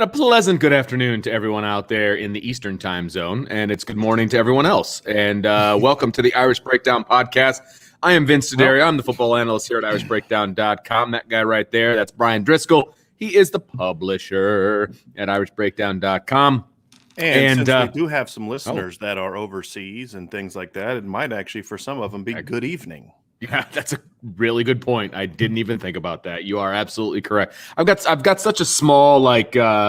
a pleasant good afternoon to everyone out there in the Eastern time zone, and it's good morning to everyone else. And welcome to the Irish Breakdown podcast. I am Vince Sedaria. I'm the football analyst here at irishbreakdown.com. That guy right there, that's Brian Driscoll. He is the publisher at irishbreakdown.com. And since we do have some listeners that are overseas and things like that, it might actually, for some of them, be good evening. Yeah, that's a really good point. I didn't even think about that. You are absolutely correct. I've got such a small,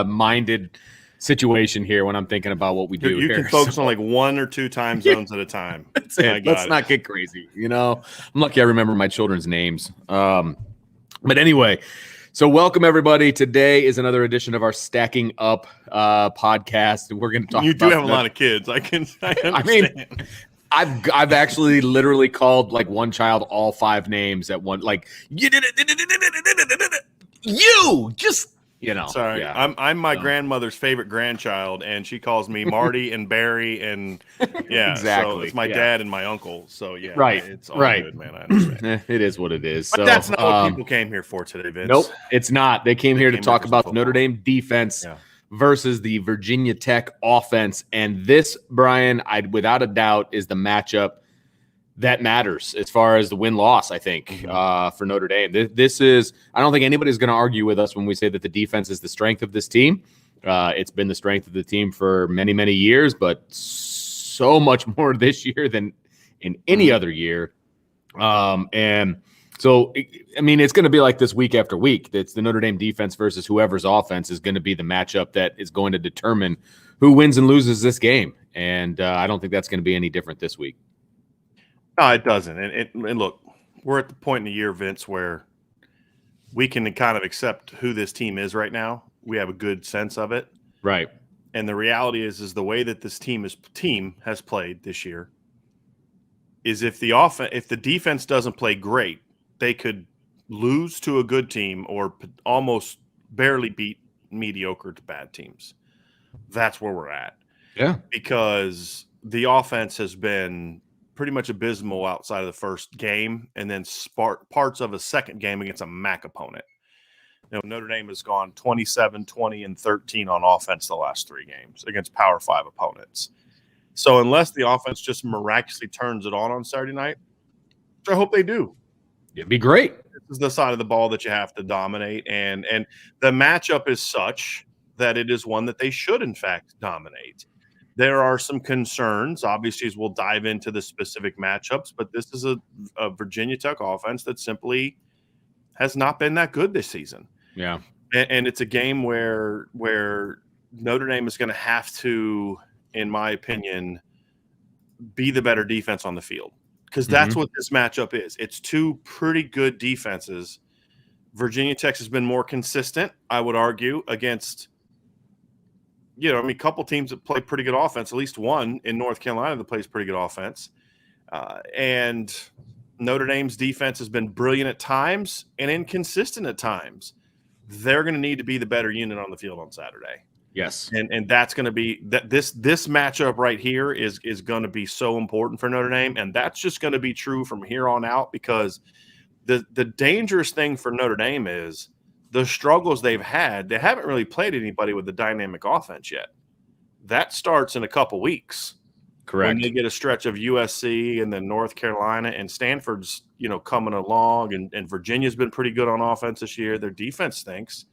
minded situation here when I'm thinking about what we do. You can focus on like one or two time zones at a time. That's it. Let's not get crazy. I'm lucky I remember my children's names. But anyway, so welcome everybody. Today is another edition of our Stacking Up podcast. We're going to talk. You do have a lot of kids. I understand. I mean, I've actually literally called like one child all five names at one. Like you did it. You just. Sorry, yeah. I'm my grandmother's favorite grandchild, and she calls me Marty and Barry, and exactly. So it's my dad and my uncle. So right, it's all good, man. I understand. It is what it is. But that's not what people came here for today, Vince. Nope, it's not. They came here to talk about the Notre Dame defense versus the Virginia Tech offense, and this, Brian, without a doubt, is the matchup that matters as far as the win-loss, I think, for Notre Dame. This is – I don't think anybody's going to argue with us when we say that the defense is the strength of this team. It's been the strength of the team for many, many years, but so much more this year than in any other year. And so, it's going to be like this week after week. It's the Notre Dame defense versus whoever's offense is going to be the matchup that is going to determine who wins and loses this game. And I don't think that's going to be any different this week. No, it doesn't. And look, we're at the point in the year, Vince, where we can kind of accept who this team is right now. We have a good sense of it. Right. And the reality is the way that this team has played this year is if the defense doesn't play great, they could lose to a good team or almost barely beat mediocre to bad teams. That's where we're at. Yeah. Because the offense has been pretty much abysmal outside of the first game, and then parts of a second game against a MAC opponent. Notre Dame has gone 27, 20, and 13 on offense the last three games against Power 5 opponents. So unless the offense just miraculously turns it on Saturday night, which I hope they do. It'd be great. This is the side of the ball that you have to dominate, and the matchup is such that it is one that they should, in fact, dominate. There are some concerns, obviously, as we'll dive into the specific matchups, but this is a Virginia Tech offense that simply has not been that good this season. Yeah. And it's a game where Notre Dame is going to have to, in my opinion, be the better defense on the field, because that's what this matchup is. It's two pretty good defenses. Virginia Tech has been more consistent, I would argue, against – a couple teams that play pretty good offense, at least one in North Carolina that plays pretty good offense. And Notre Dame's defense has been brilliant at times and inconsistent at times. They're going to need to be the better unit on the field on Saturday. Yes. And that's going to be that this matchup right here is going to be so important for Notre Dame. And that's just going to be true from here on out, because the dangerous thing for Notre Dame is the struggles they've had. They haven't really played anybody with a dynamic offense yet. That starts in a couple weeks. Correct. When they get a stretch of USC and then North Carolina, and Stanford's, coming along, and Virginia's been pretty good on offense this year. Their defense stinks,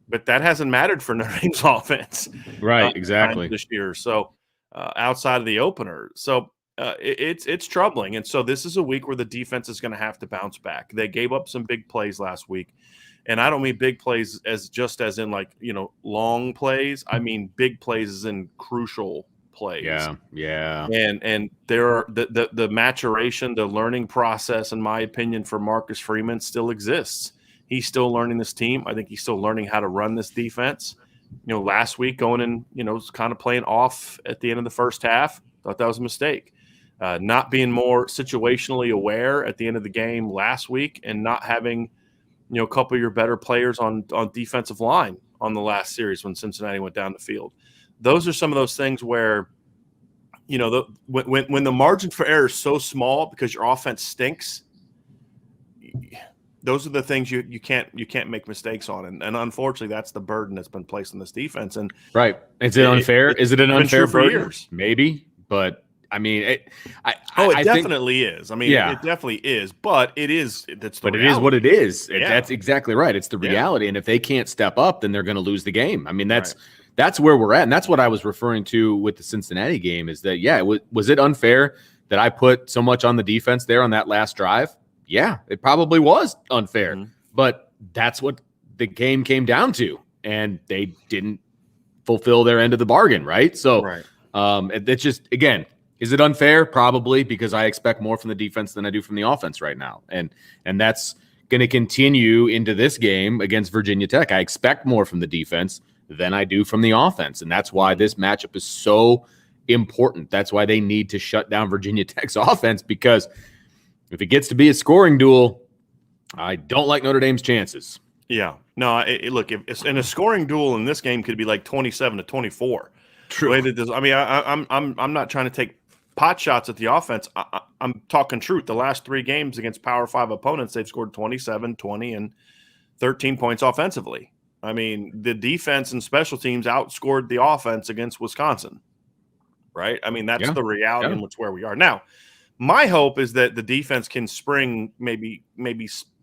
but that hasn't mattered for Notre Dame's offense. Right, exactly. This year. So outside of the opener. So it's troubling. And so this is a week where the defense is going to have to bounce back. They gave up some big plays last week. And I don't mean big plays as in long plays. I mean big plays as in crucial plays. Yeah. And there are the maturation, the learning process, in my opinion, for Marcus Freeman still exists. He's still learning this team. I think he's still learning how to run this defense. Last week going in, kind of playing off at the end of the first half, thought that was a mistake. Not being more situationally aware at the end of the game last week, and not having a couple of your better players on defensive line on the last series when Cincinnati went down the field. Those are some of those things where, when the margin for error is so small because your offense stinks, those are the things you can't make mistakes on, and unfortunately, that's the burden that's been placed on this defense. And right, is it unfair? Is it an unfair for burden? Years. Maybe, but I mean, it I definitely think, is. I mean, it definitely is, but it is. That's the but reality. it is what it is. That's exactly right. It's the reality, and if they can't step up, then they're going to lose the game. I mean, that's where we're at, and that's what I was referring to with the Cincinnati game. Is that was it unfair that I put so much on the defense there on that last drive? Yeah, it probably was unfair, but that's what the game came down to, and they didn't fulfill their end of the bargain, right? So, it's just, again, is it unfair? Probably, because I expect more from the defense than I do from the offense right now, and that's going to continue into this game against Virginia Tech. I expect more from the defense than I do from the offense, and that's why this matchup is so important. That's why they need to shut down Virginia Tech's offense, because if it gets to be a scoring duel, I don't like Notre Dame's chances. Yeah. No, look, if it's in a scoring duel in this game could be like 27-24. True. I mean, I'm not trying to take pot shots at the offense. I'm talking truth. The last 3 games against Power 5 opponents, they've scored 27, 20, and 13 points offensively. I mean, the defense and special teams outscored the offense against Wisconsin, right? I mean, that's the reality in which where we are now. My hope is that the defense can spring, maybe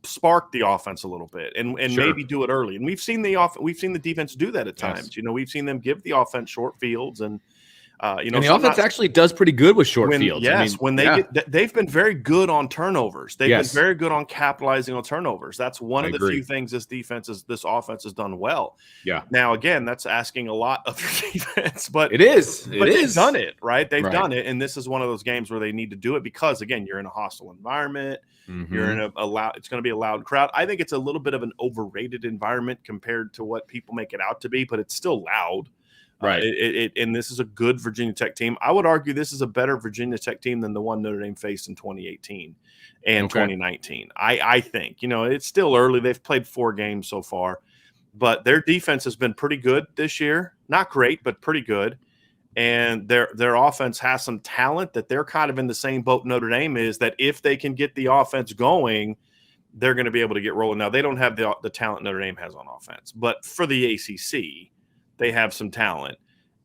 spark the offense a little bit, and maybe do it early. And we've seen the defense do that at times. Yes. You know, we've seen them give the offense short fields, and and the offense actually does pretty good with short fields. Yes, they've been very good on turnovers. They've been very good on capitalizing on turnovers. That's one of the few things this offense has done well. Yeah. Now, again, that's asking a lot of your defense, but it is. They've done it, right? They've done it, and this is one of those games where they need to do it because, again, you're in a hostile environment. You're in it's going to be a loud crowd. I think it's a little bit of an overrated environment compared to what people make it out to be, but it's still loud. Right. And this is a good Virginia Tech team. I would argue this is a better Virginia Tech team than the one Notre Dame faced in 2018 and 2019. I think, it's still early. They've played 4 games so far, but their defense has been pretty good this year. Not great, but pretty good. And their offense has some talent that they're kind of in the same boat Notre Dame is, that if they can get the offense going, they're going to be able to get rolling. Now, they don't have the talent Notre Dame has on offense, but for the ACC, they have some talent,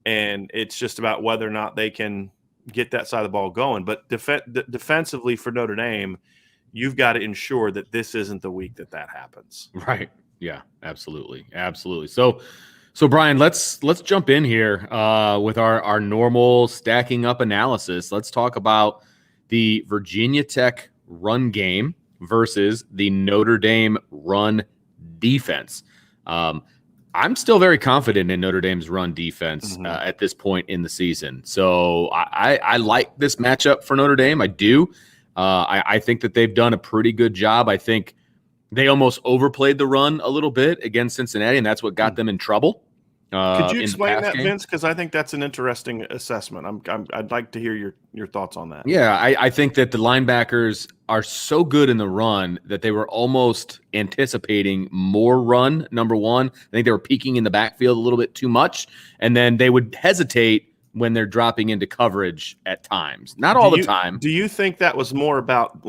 and it's just about whether or not they can get that side of the ball going. But defensively for Notre Dame, you've got to ensure that this isn't the week that happens. Right. Yeah, absolutely. So Brian, let's jump in here with our normal stacking up analysis. Let's talk about the Virginia Tech run game versus the Notre Dame run defense. I'm still very confident in Notre Dame's run defense at this point in the season. So I like this matchup for Notre Dame. I do. I think that they've done a pretty good job. I think they almost overplayed the run a little bit against Cincinnati, and that's what got them in trouble. Could you explain that, Vince? Because I think that's an interesting assessment. I'd like to hear your thoughts on that. Yeah, I think that the linebackers are so good in the run that they were almost anticipating more run, number one. I think they were peeking in the backfield a little bit too much, and then they would hesitate when they're dropping into coverage at times. Not all the time. Do you think that was more about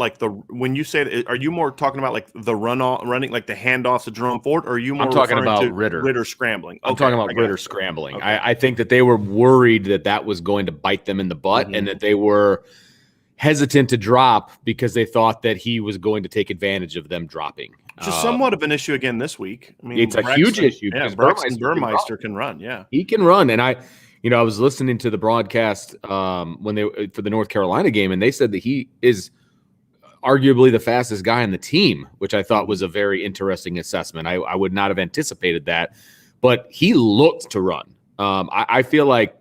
when you say that, are you more talking about like the running, like the handoffs to Jerome Ford, or are you more I'm talking about to Ritter scrambling? I'm talking about Ritter scrambling. Okay. I think that they were worried that was going to bite them in the butt, and that they were hesitant to drop because they thought that he was going to take advantage of them dropping. Which is somewhat of an issue again this week. I mean, it's a huge issue because Burmeister can run. Yeah, he can run, and I was listening to the broadcast when for the North Carolina game, and they said that he is arguably the fastest guy on the team, which I thought was a very interesting assessment. I would not have anticipated that, but he looked to run. I feel like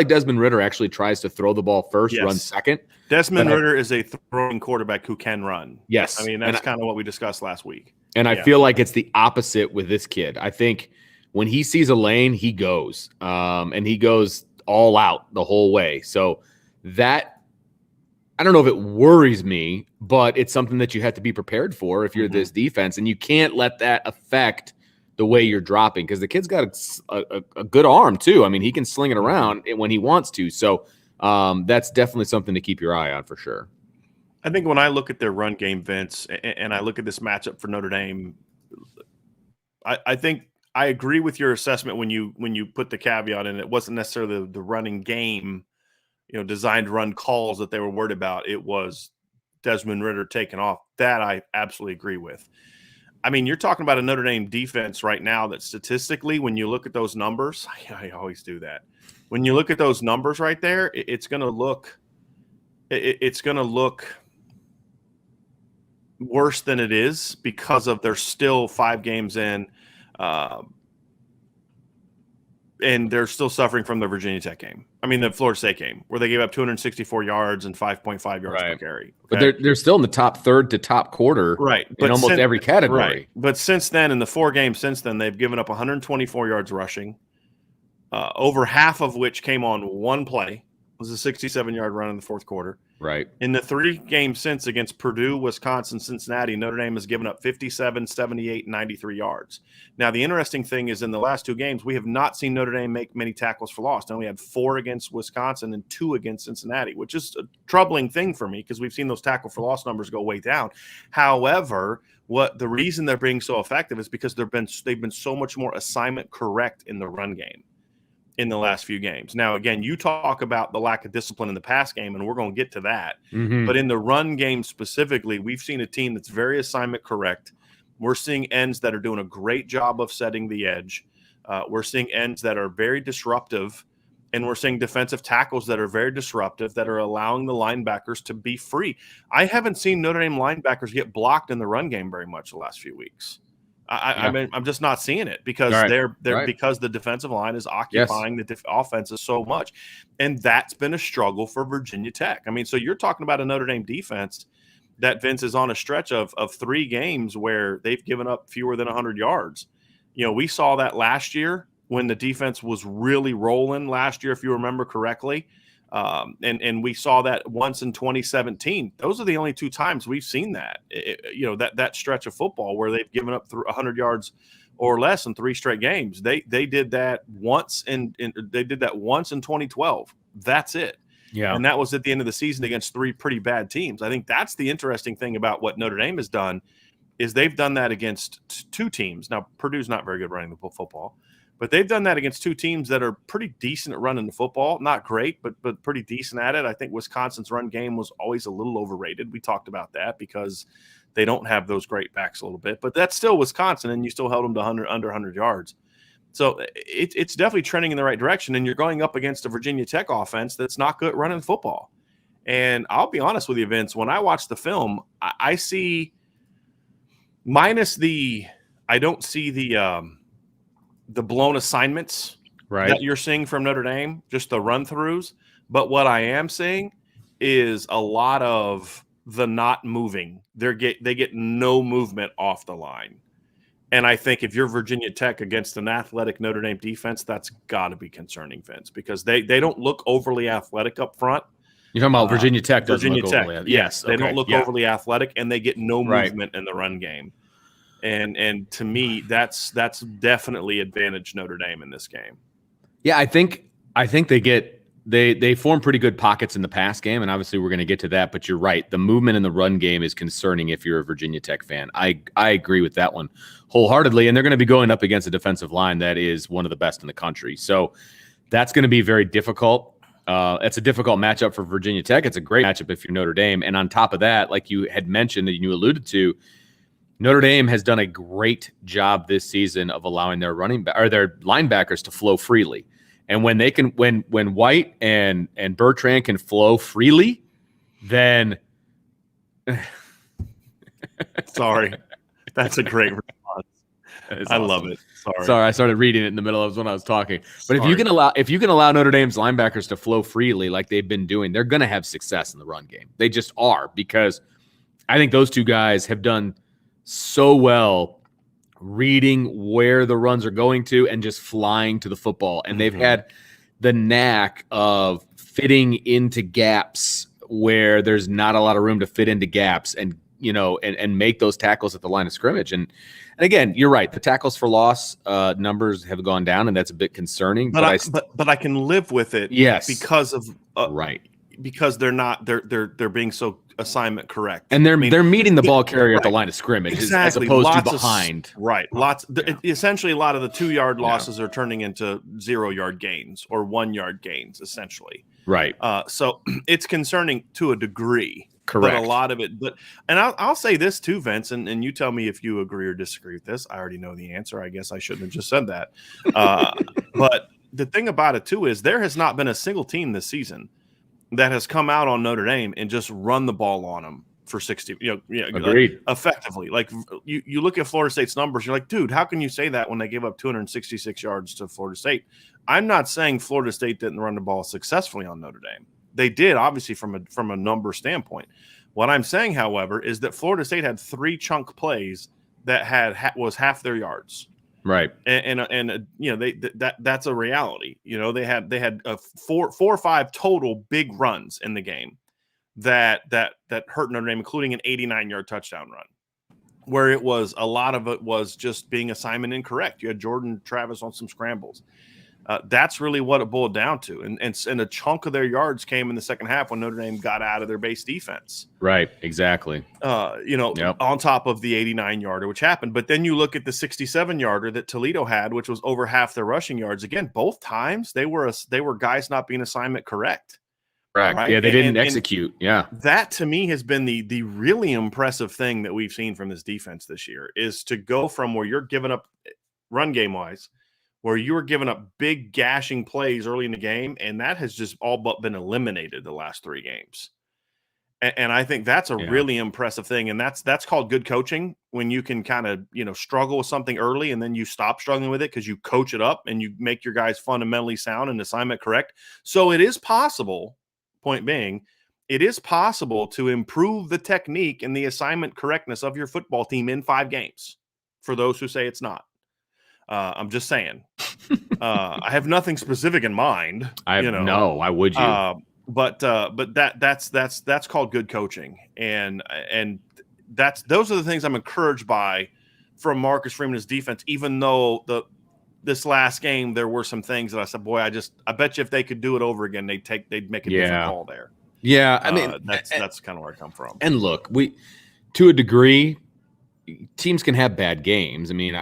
Desmond Ritter actually tries to throw the ball first, run second. Desmond Ritter is a throwing quarterback who can run. Yes. I mean, that's kind of what we discussed last week. And I feel like it's the opposite with this kid. I think when he sees a lane, he goes, and he goes all out the whole way. So that, I don't know if it worries me, but it's something that you have to be prepared for if you're this defense, and you can't let that affect the way you're dropping, because the kid's got a good arm too. I mean, he can sling it around when he wants to. So that's definitely something to keep your eye on for sure. I think when I look at their run game, Vince, and I look at this matchup for Notre Dame, I think I agree with your assessment when you put the caveat in. It wasn't necessarily the running game, designed to run calls that they were worried about. It was Desmond Ridder taking off. That I absolutely agree with. I mean, you're talking about a Notre Dame defense right now that statistically, when you look at those numbers, I always do that. When you look at those numbers right there, it's going to look worse than it is because of they're still 5 games in, and they're still suffering from the Virginia Tech game. I mean, the Florida State game, where they gave up 264 yards and 5.5 yards per carry. Okay? But they're still in the top third to top quarter, right? In almost every category. Right. But since then, in the 4 games since then, they've given up 124 yards rushing, over half of which came on one play. It was a 67-yard run in the fourth quarter. Right. In the 3 games since against Purdue, Wisconsin, Cincinnati, Notre Dame has given up 57, 78, 93 yards. Now, the interesting thing is in the last 2 games, we have not seen Notre Dame make many tackles for loss. Now, we had 4 against Wisconsin and 2 against Cincinnati, which is a troubling thing for me because we've seen those tackle for loss numbers go way down. However, the reason they're being so effective is because they've been so much more assignment correct in the run game in the last few games. Now, again, you talk about the lack of discipline in the pass game, and we're going to get to that. Mm-hmm. But in the run game specifically, we've seen a team that's very assignment correct. We're seeing ends that are doing a great job of setting the edge. We're seeing ends that are very disruptive, and we're seeing defensive tackles that are very disruptive that are allowing the linebackers to be free. I haven't seen Notre Dame linebackers get blocked in the run game very much the last few weeks. I mean, I'm just not seeing it because because the defensive line is occupying the offenses so much, and that's been a struggle for Virginia Tech. I mean, so you're talking about a Notre Dame defense that, Vince, is on a stretch of 3 games where they've given up fewer than 100 yards. We saw that last year when the defense was really rolling last year, if you remember correctly. And we saw that once in 2017. Those are the only 2 times we've seen that, that stretch of football where they've given up 100 yards or less in 3 straight games. They did that once in 2012. That's it. Yeah. And that was at the end of the season against 3 pretty bad teams. I think that's the interesting thing about what Notre Dame has done is they've done that against 2 teams. Now, Purdue's not very good running the football. But they've done that against 2 teams that are pretty decent at running the football. Not great, but pretty decent at it. I think Wisconsin's run game was always a little overrated. We talked about that because they don't have those great backs a little bit. But that's still Wisconsin, and you still held them to under 100 yards. So it's definitely trending in the right direction, and you're going up against a Virginia Tech offense that's not good at running football. And I'll be honest with you, Vince, when I watch the film, I see minus I don't see the blown assignments that you're seeing from Notre Dame, just the run-throughs. But what I am seeing is a lot of the not moving. They get no movement off the line. And I think if you're Virginia Tech against an athletic Notre Dame defense, that's got to be concerning, Vince, because they don't look overly athletic up front. You're talking about Virginia Tech doesn't Virginia look Tech, overly athletic. Yes. They don't look overly athletic, and they get no movement in the run game. And to me, that's definitely advantage Notre Dame in this game. Yeah, I think they form pretty good pockets in the pass game, and obviously we're going to get to that. But you're right, the movement in the run game is concerning if you're a Virginia Tech fan. I agree with that one wholeheartedly, and they're going to be going up against a defensive line that is one of the best in the country. So that's going to be very difficult. It's a difficult matchup for Virginia Tech. It's a great matchup if you're Notre Dame, and on top of that, like you had mentioned and you alluded to, Notre Dame has done a great job this season of allowing their their linebackers to flow freely. And when they can, when White and Bertrand can flow freely, then sorry, that's a great response. I love it. Sorry, I started reading it in the middle of when I was talking. But if you can allow Notre Dame's linebackers to flow freely like they've been doing, they're going to have success in the run game. They just are, because I think those 2 guys have done so well reading where the runs are going to and just flying to the football. And they've had the knack of fitting into gaps where there's not a lot of room to fit into gaps and make those tackles at the line of scrimmage. And again, you're right. The tackles for loss numbers have gone down, and that's a bit concerning. But I can live with it. Yes, because of because they're being so assignment correct, and they're meeting the ball carrier at the line of scrimmage, exactly, as opposed to behind. Essentially, a lot of the 2-yard losses are turning into 0-yard gains or 1-yard gains, essentially. Right. So it's concerning to a degree. Correct. But a lot of it, and I'll say this too, Vince, and you tell me if you agree or disagree with this. I already know the answer. I guess I shouldn't have just said that. But the thing about it too is there has not been a single team this season that has come out on Notre Dame and just run the ball on them for 60. Agreed. Like, effectively. Like you look at Florida State's numbers, you're like, dude, how can you say that when they gave up 266 yards to Florida State? I'm not saying Florida State didn't run the ball successfully on Notre Dame. They did, obviously, from a number standpoint. What I'm saying, however, is that Florida State had 3 chunk plays that was half their yards. Right. And that's a reality. They had 4 or 5 total big runs in the game that hurt Notre Dame, including an 89-yard touchdown run, where a lot of it was just being assignment incorrect. You had Jordan Travis on some scrambles. That's really what it boiled down to. And a chunk of their yards came in the second half when Notre Dame got out of their base defense. Right, exactly. On top of the 89-yarder, which happened. But then you look at the 67-yarder that Toledo had, which was over half their rushing yards. Again, both times they were guys not being assignment correct. Correct. Right? Yeah, they didn't execute. Yeah. That, to me, has been the really impressive thing that we've seen from this defense this year, is to go from where you're giving up run game-wise, where you were giving up big gashing plays early in the game, and that has just all but been eliminated the last 3 games. And I think that's a really impressive thing, and that's called good coaching, when you can kind of struggle with something early and then you stop struggling with it because you coach it up and you make your guys fundamentally sound and assignment correct. So it is possible, point being, it is possible to improve the technique and the assignment correctness of your football team in 5 games, for those who say it's not. I'm just saying. I have nothing specific in mind. No, why would you? But that's called good coaching, and those are the things I'm encouraged by from Marcus Freeman's defense. Even though this last game there were some things that I said, boy, I bet you if they could do it over again, they'd make a different call there. Yeah, I mean that's kind of where I come from. And look, to a degree, teams can have bad games. I mean,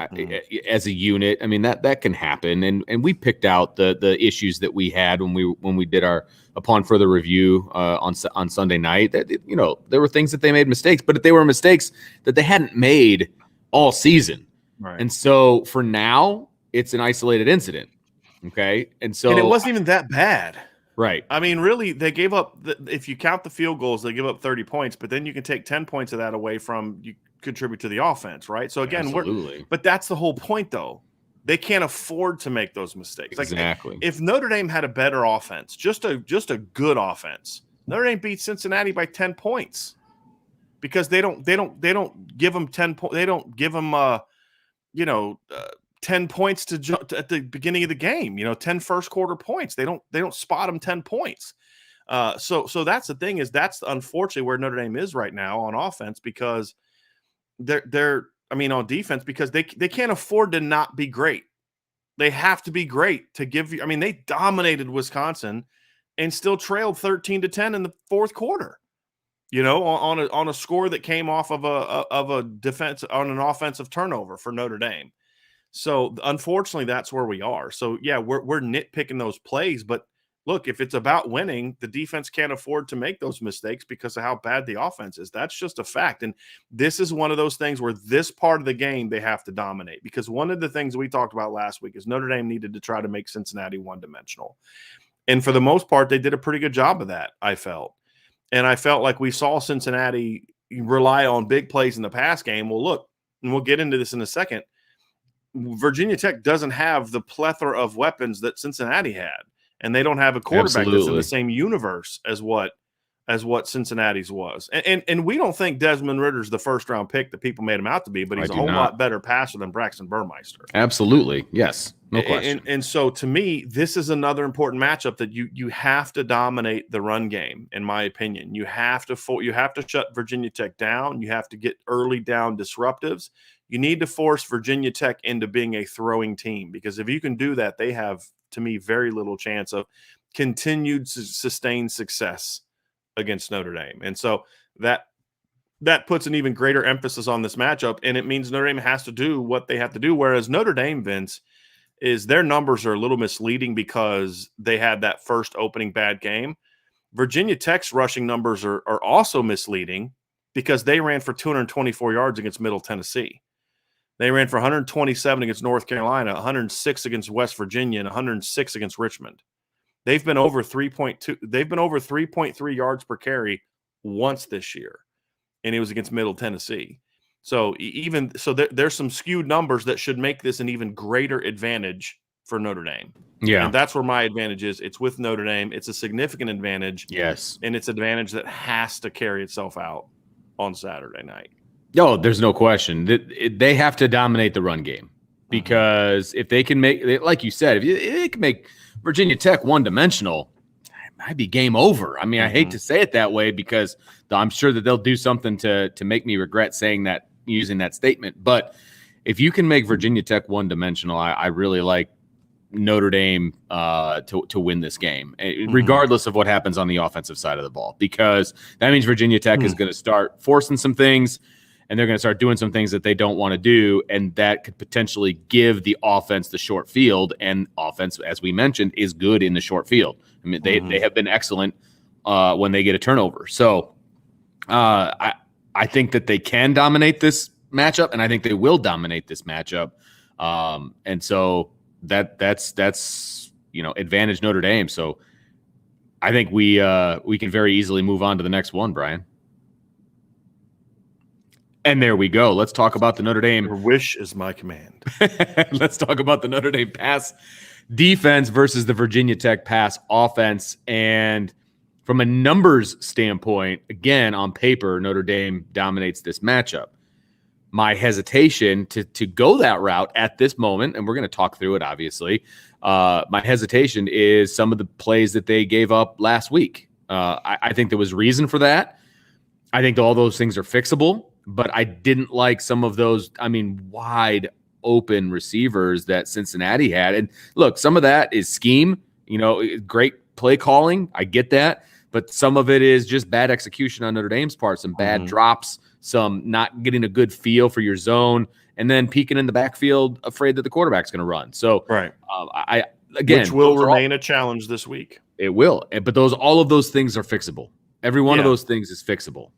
as a unit, I mean that can happen, and we picked out the issues that we had when we did our upon further review on Sunday night. That there were things that they made mistakes, but they were mistakes that they hadn't made all season. Right. And so for now, it's an isolated incident. Okay, and it wasn't even that bad. Right. I mean, really, they gave up. If you count the field goals, they give up 30 points, but then you can take 10 points of that away from you. Contribute to the offense, right? So again, but that's the whole point, though. They can't afford to make those mistakes. Exactly. Like, if Notre Dame had a better offense, just a good offense, Notre Dame beat Cincinnati by 10 points because they don't give them 10 points. They don't give them 10 points at the beginning of the game. 10 first quarter points. They don't spot them 10 points. So that's the thing, is that's unfortunately where Notre Dame is right now on offense, because on defense, because they can't afford to not be great. They have to be great to give you. I mean, they dominated Wisconsin and still trailed 13-10 in the fourth quarter. On a score that came off of a defense on an offensive turnover for Notre Dame. So unfortunately, that's where we are. So yeah, we're nitpicking those plays, but look, if it's about winning, the defense can't afford to make those mistakes because of how bad the offense is. That's just a fact. And this is one of those things where this part of the game they have to dominate, because one of the things we talked about last week is Notre Dame needed to try to make Cincinnati one-dimensional. And for the most part, they did a pretty good job of that, I felt. And I felt like we saw Cincinnati rely on big plays in the pass game. Well, look, and we'll get into this in a second, Virginia Tech doesn't have the plethora of weapons that Cincinnati had. And they don't have a quarterback that's in the same universe as what Cincinnati's was. And we don't think Desmond Ritter's the first-round pick that people made him out to be, but he's a whole lot better passer than Braxton Burmeister. Absolutely. Yes. No question. And so, to me, this is another important matchup that you have to dominate the run game, in my opinion. You have to shut Virginia Tech down. You have to get early down disruptives. You need to force Virginia Tech into being a throwing team, because if you can do that, they have, to me, very little chance of continued sustained success against Notre Dame. And so that puts an even greater emphasis on this matchup, and it means Notre Dame has to do what they have to do. Whereas Notre Dame, Vince, is their numbers are a little misleading because they had that first opening bad game. Virginia Tech's rushing numbers are also misleading because they ran for 224 yards against Middle Tennessee. They ran for 127 against North Carolina, 106 against West Virginia, and 106 against Richmond. They've been over 3.2. They've been over 3.3 yards per carry once this year, and it was against Middle Tennessee. So there's some skewed numbers that should make this an even greater advantage for Notre Dame. Yeah, and that's where my advantage is. It's with Notre Dame. It's a significant advantage. Yes, and it's an advantage that has to carry itself out on Saturday night. No, there's no question. They have to dominate the run game because if they can make, like you said, if they can make Virginia Tech one-dimensional, it might be game over. I mean, I hate to say it that way because I'm sure that they'll do something to make me regret saying that, using that statement. But if you can make Virginia Tech one-dimensional, I really like Notre Dame to win this game, regardless of what happens on the offensive side of the ball, because that means Virginia Tech is going to start forcing some things, and they're going to start doing some things that they don't want to do, and that could potentially give the offense the short field. And offense, as we mentioned, is good in the short field. I mean, they have been excellent when they get a turnover. So I think that they can dominate this matchup, and I think they will dominate this matchup. And so that's advantage Notre Dame. So I think we can very easily move on to the next one, Brian. And there we go. Let's talk about the Notre Dame. Your wish is my command. Let's talk about the Notre Dame pass defense versus the Virginia Tech pass offense. And from a numbers standpoint, again, on paper, Notre Dame dominates this matchup. My hesitation to go that route at this moment, and we're going to talk through it, obviously, my hesitation is some of the plays that they gave up last week. I think there was reason for that. I think all those things are fixable, but I didn't like some of those, wide open receivers that Cincinnati had. And look, some of that is scheme, great play calling. I get that. But some of it is just bad execution on Notre Dame's part, some bad drops, some not getting a good feel for your zone, and then peeking in the backfield, afraid that the quarterback's going to run. So, right. Which will remain a challenge this week. It will. But all of those things are fixable. Every one of those things is fixable.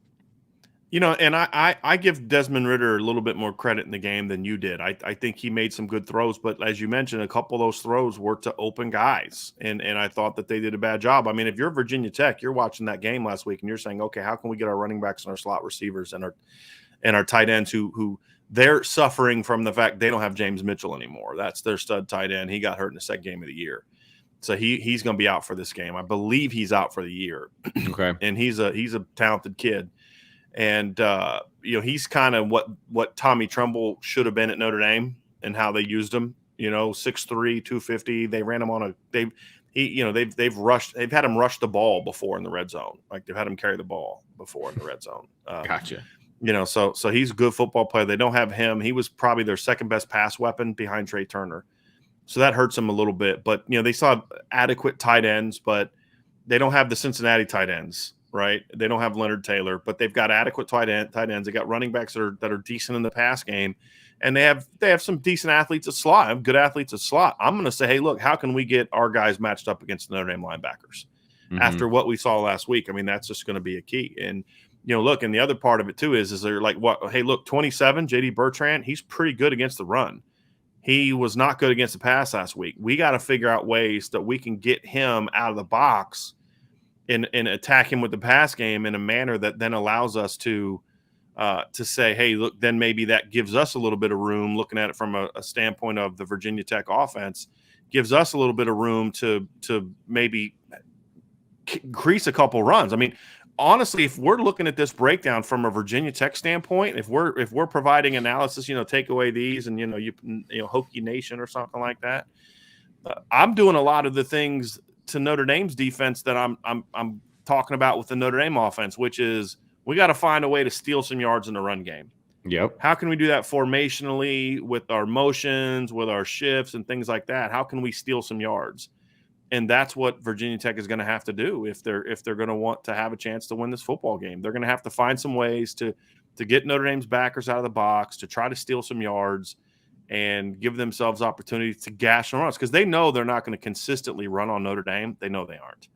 And I give Desmond Ridder a little bit more credit in the game than you did. I think he made some good throws, but as you mentioned, a couple of those throws were to open guys, and I thought that they did a bad job. I mean, if you're Virginia Tech, you're watching that game last week, and you're saying, okay, how can we get our running backs and our slot receivers and our tight ends who they're suffering from the fact they don't have James Mitchell anymore. That's their stud tight end. He got hurt in the second game of the year. So he's going to be out for this game. I believe he's out for the year. Okay. And he's a talented kid. And, he's kind of what Tommy Tremble should have been at Notre Dame and how they used him, 6'3", 250. They ran him they've had him rush the ball before in the red zone. Like they've had him carry the ball before in the red zone. Gotcha. So he's a good football player. They don't have him. He was probably their second best pass weapon behind Trey Turner. So that hurts him a little bit. But, they saw adequate tight ends, but they don't have the Cincinnati tight ends. Right, they don't have Leonard Taylor, but they've got adequate tight ends. They got running backs that are decent in the pass game, and they have some decent athletes at slot, good athletes at slot. I'm going to say, hey, look, how can we get our guys matched up against the Notre Dame linebackers after what we saw last week? I mean, that's just going to be a key. And look, and the other part of it too is they're like, what? Hey, look, 27, JD Bertrand, he's pretty good against the run. He was not good against the pass last week. We got to figure out ways that we can get him out of the box and attack him with the pass game in a manner that then allows us to say, hey, look, then maybe that gives us a little bit of room, looking at it from a standpoint of the Virginia Tech offense, gives us a little bit of room to maybe increase a couple runs. I mean, honestly, if we're looking at this breakdown from a Virginia Tech standpoint, if we're providing analysis, take away these and Hokie Nation or something like that, I'm doing a lot of the things to Notre Dame's defense that I'm talking about with the Notre Dame offense, which is we got to find a way to steal some yards in the run game. Yep. How can we do that formationally with our motions, with our shifts and things like that? How can we steal some yards? And that's what Virginia Tech is going to have to do if they're going to want to have a chance to win this football game. They're going to have to find some ways to get Notre Dame's backers out of the box, to try to steal some yards and give themselves opportunities to gash and runs, because they know they're not going to consistently run on Notre Dame. They know they aren't.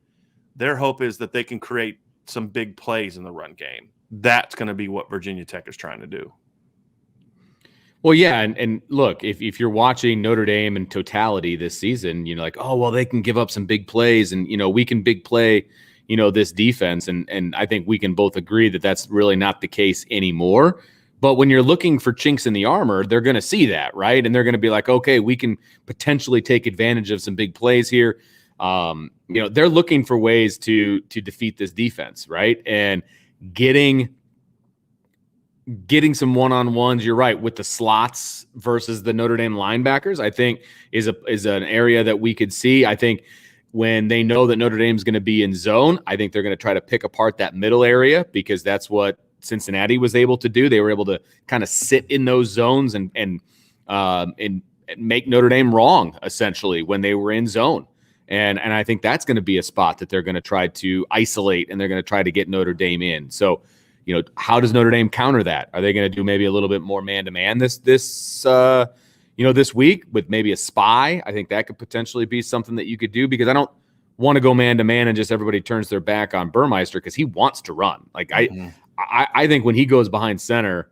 Their hope is that they can create some big plays in the run game. That's going to be what Virginia Tech is trying to do. Well, yeah, and look, if you're watching Notre Dame in totality this season, like, oh, well, they can give up some big plays, and we can big play, this defense, and I think we can both agree that that's really not the case anymore. But when you're looking for chinks in the armor, they're going to see that, right? And they're going to be like, okay, we can potentially take advantage of some big plays here. They're looking for ways to defeat this defense, right? And getting some one-on-ones, you're right, with the slots versus the Notre Dame linebackers, I think is an area that we could see. I think when they know that Notre Dame's going to be in zone, I think they're going to try to pick apart that middle area, because that's what Cincinnati was able to do. They were able to kind of sit in those zones and make Notre Dame wrong, essentially, when they were in zone. And I think that's going to be a spot that they're going to try to isolate, and they're going to try to get Notre Dame in. So, how does Notre Dame counter that? Are they going to do maybe a little bit more man-to-man this week with maybe a spy? I think that could potentially be something that you could do, because I don't want to go man-to-man and just everybody turns their back on Burmeister, because he wants to run. Like, I think when he goes behind center,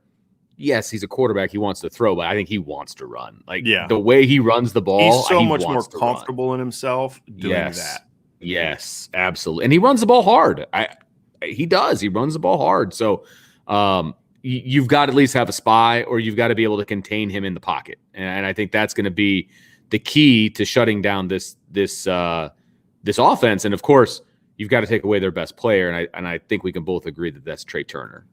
yes, he's a quarterback. He wants to throw, but I think he wants to run. Like, the way he runs the ball, he's so much more comfortable in himself doing that. Yes, absolutely. And he runs the ball hard. He does. He runs the ball hard. So you've got to at least have a spy, or you've got to be able to contain him in the pocket. And I think that's going to be the key to shutting down this offense. And of course, you've got to take away their best player. And I think we can both agree that that's Trey Turner.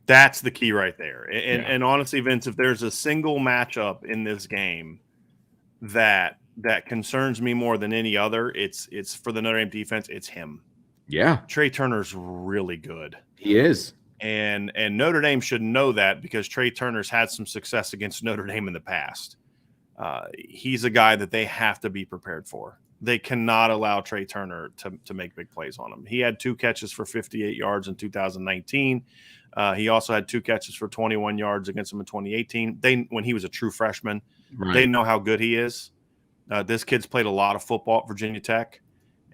That's the key right there. And honestly, Vince, if there's a single matchup in this game that concerns me more than any other, it's for the Notre Dame defense. It's him. Yeah. Trey Turner's really good. He is. And Notre Dame should know that, because Trey Turner's had some success against Notre Dame in the past. He's a guy that they have to be prepared for. They cannot allow Trey Turner to make big plays on him. He had 2 catches for 58 yards in 2019. He also had 2 catches for 21 yards against them in 2018. When he was a true freshman, They know how good he is. This kid's played a lot of football at Virginia Tech,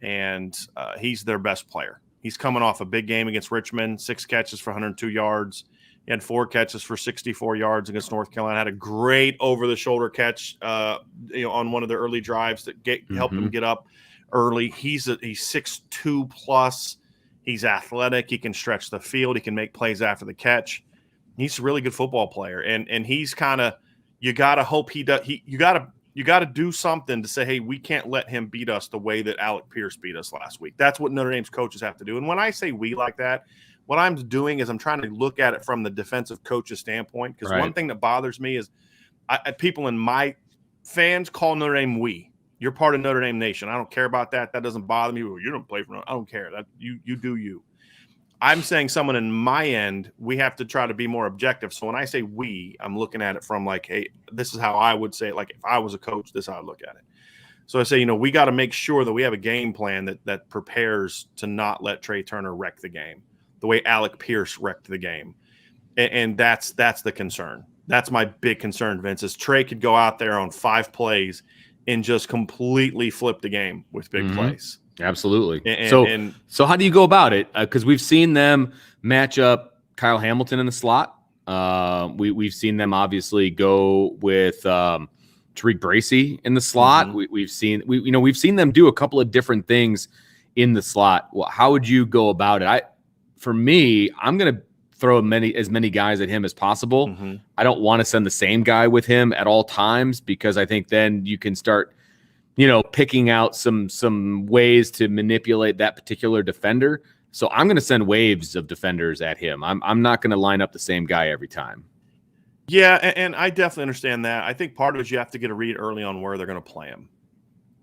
and he's their best player. He's coming off a big game against Richmond, 6 catches for 102 yards. He had 4 catches for 64 yards against North Carolina. Had a great over-the-shoulder catch, on one of the early drives that helped him get up early. He's 6'2 plus. He's athletic. He can stretch the field. He can make plays after the catch. He's a really good football player, and he's kind of, you got to hope he does. You got to do something to say, hey, we can't let him beat us the way that Alec Pierce beat us last week. That's what Notre Dame's coaches have to do. And when I say we like that, what I'm doing is I'm trying to look at it from the defensive coach's standpoint, because one thing that bothers me is people in my fans call Notre Dame we. You're part of Notre Dame Nation. I don't care about that. That doesn't bother me. Well, you don't play for – I don't care. That you do you. I'm saying someone in my end, we have to try to be more objective. So when I say we, I'm looking at it from like, hey, this is how I would say it. Like if I was a coach, this is how I look at it. So I say, we got to make sure that we have a game plan that prepares to not let Trey Turner wreck the game the way Alec Pierce wrecked the game. And that's the concern. That's my big concern, Vince, is Trey could go out there on 5 plays and just completely flip the game with big plays. Absolutely. So how do you go about it? Because we've seen them match up Kyle Hamilton in the slot. We've seen them obviously go with Tariq Bracy in the slot. We've seen them do a couple of different things in the slot. Well, how would you go about it? For me, I'm going to throw as many guys at him as possible. I don't want to send the same guy with him at all times, because I think then you can start, picking out some ways to manipulate that particular defender. So I'm going to send waves of defenders at him. I'm not going to line up the same guy every time. Yeah, and I definitely understand that. I think part of it is you have to get a read early on where they're going to play him.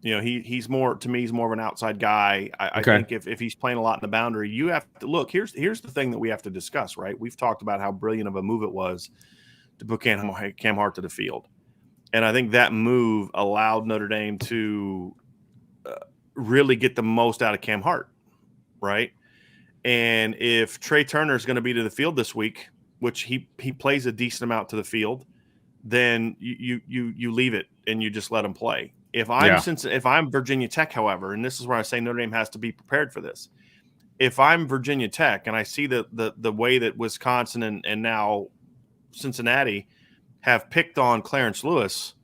He's more of an outside guy. I think if he's playing a lot in the boundary, you have to look. Here's the thing that we have to discuss, right? We've talked about how brilliant of a move it was to put Cam Hart to the field, and I think that move allowed Notre Dame to really get the most out of Cam Hart, right? And if Trey Turner is going to be to the field this week, which he plays a decent amount to the field, then you leave it and you just let him play. If I'm Virginia Tech, however, and this is where I say Notre Dame has to be prepared for this. If I'm Virginia Tech and I see the way that Wisconsin and now Cincinnati have picked on Clarence Lewis,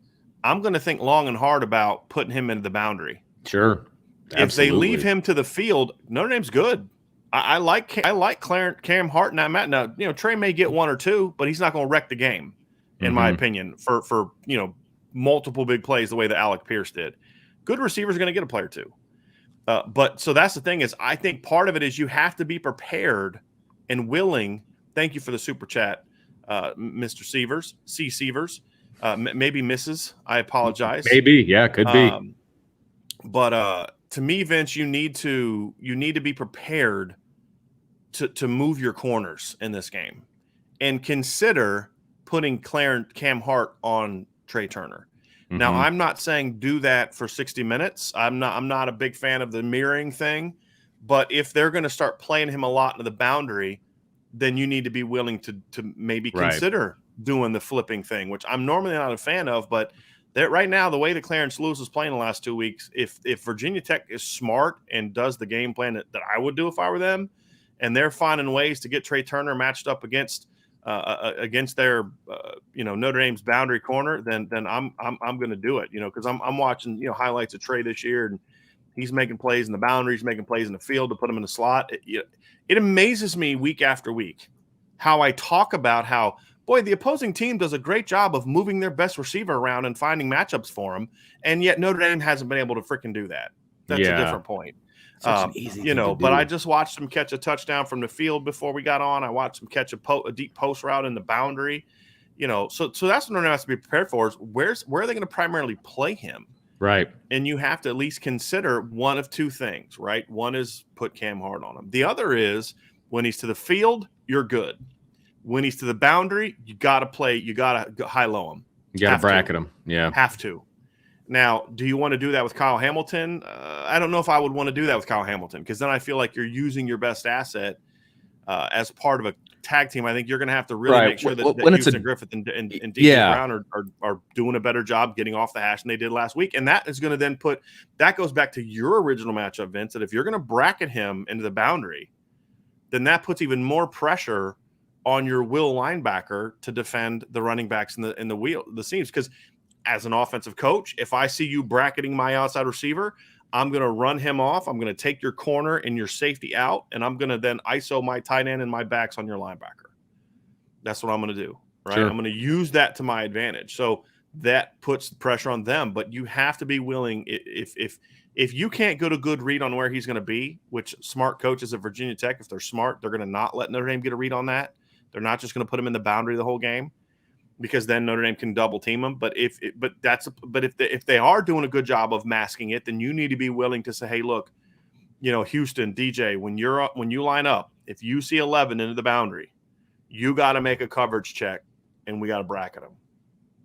I'm going to think long and hard about putting him into the boundary. Sure. Absolutely. If they leave him to the field, Notre Dame's good. I like Cam Hart in that match. Now, Trey may get one or two, but he's not going to wreck the game, in my opinion, for multiple big plays the way that Alec Pierce did. Good receivers are going to get a player too. But so that's the thing is I think part of it is you have to be prepared and willing. Thank you for the super chat, Mr. Sievers. Maybe Mrs. I apologize. Maybe, yeah, could be. But to me, Vince, you need to be prepared to move your corners in this game, and consider putting Cam Hart on Trey Turner. Mm-hmm. Now, I'm not saying do that for 60 minutes. I'm not a big fan of the mirroring thing, but if they're going to start playing him a lot into the boundary, then you need to be willing to maybe consider doing the flipping thing, which I'm normally not a fan of, but right now, the way that Clarence Lewis is playing the last 2 weeks, if Virginia Tech is smart and does the game plan that I would do if I were them, and they're finding ways to get Trey Turner matched up against their Notre Dame's boundary corner, then I'm going to do it, because I'm watching highlights of Trey this year, and he's making plays in the boundaries, making plays in the field to put him in the slot. It amazes me week after week how I talk about how, boy, the opposing team does a great job of moving their best receiver around and finding matchups for him, and yet Notre Dame hasn't been able to freaking do that. That's a different point. Such an easy thing to do. But I just watched him catch a touchdown from the field before we got on. I watched him catch a deep post route in the boundary. So that's what Notre Dame has to be prepared for. Is where are they going to primarily play him? Right. And you have to at least consider one of two things, right? One is put Cam Hart on him. The other is when he's to the field, you're good. When he's to the boundary, you got to play. You got to high-low him. You got to bracket him. Yeah. Have to. Now, do you want to do that with Kyle Hamilton? I don't know if I would want to do that with Kyle Hamilton, because then I feel like you're using your best asset as part of a tag team. I think you're going to have to really make sure that Houston Griffith and DJ Brown are doing a better job getting off the hash than they did last week. And that is going to then that goes back to your original matchup, Vince, that if you're going to bracket him into the boundary, then that puts even more pressure on your will linebacker to defend the running backs in the seams. Because as an offensive coach, if I see you bracketing my outside receiver, I'm going to run him off. I'm going to take your corner and your safety out, and I'm going to then ISO my tight end and my backs on your linebacker. That's what I'm going to do, right? Sure. I'm going to use that to my advantage. So that puts pressure on them, but you have to be willing. If you can't get a good read on where he's going to be, which smart coaches at Virginia Tech, if they're smart, they're going to not let Notre Dame get a read on that. They're not just going to put him in the boundary the whole game, because then Notre Dame can double team them. But if they are doing a good job of masking it, then you need to be willing to say, hey, look, Houston, DJ, when you line up, if you see 11 into the boundary, you got to make a coverage check, and we got to bracket them,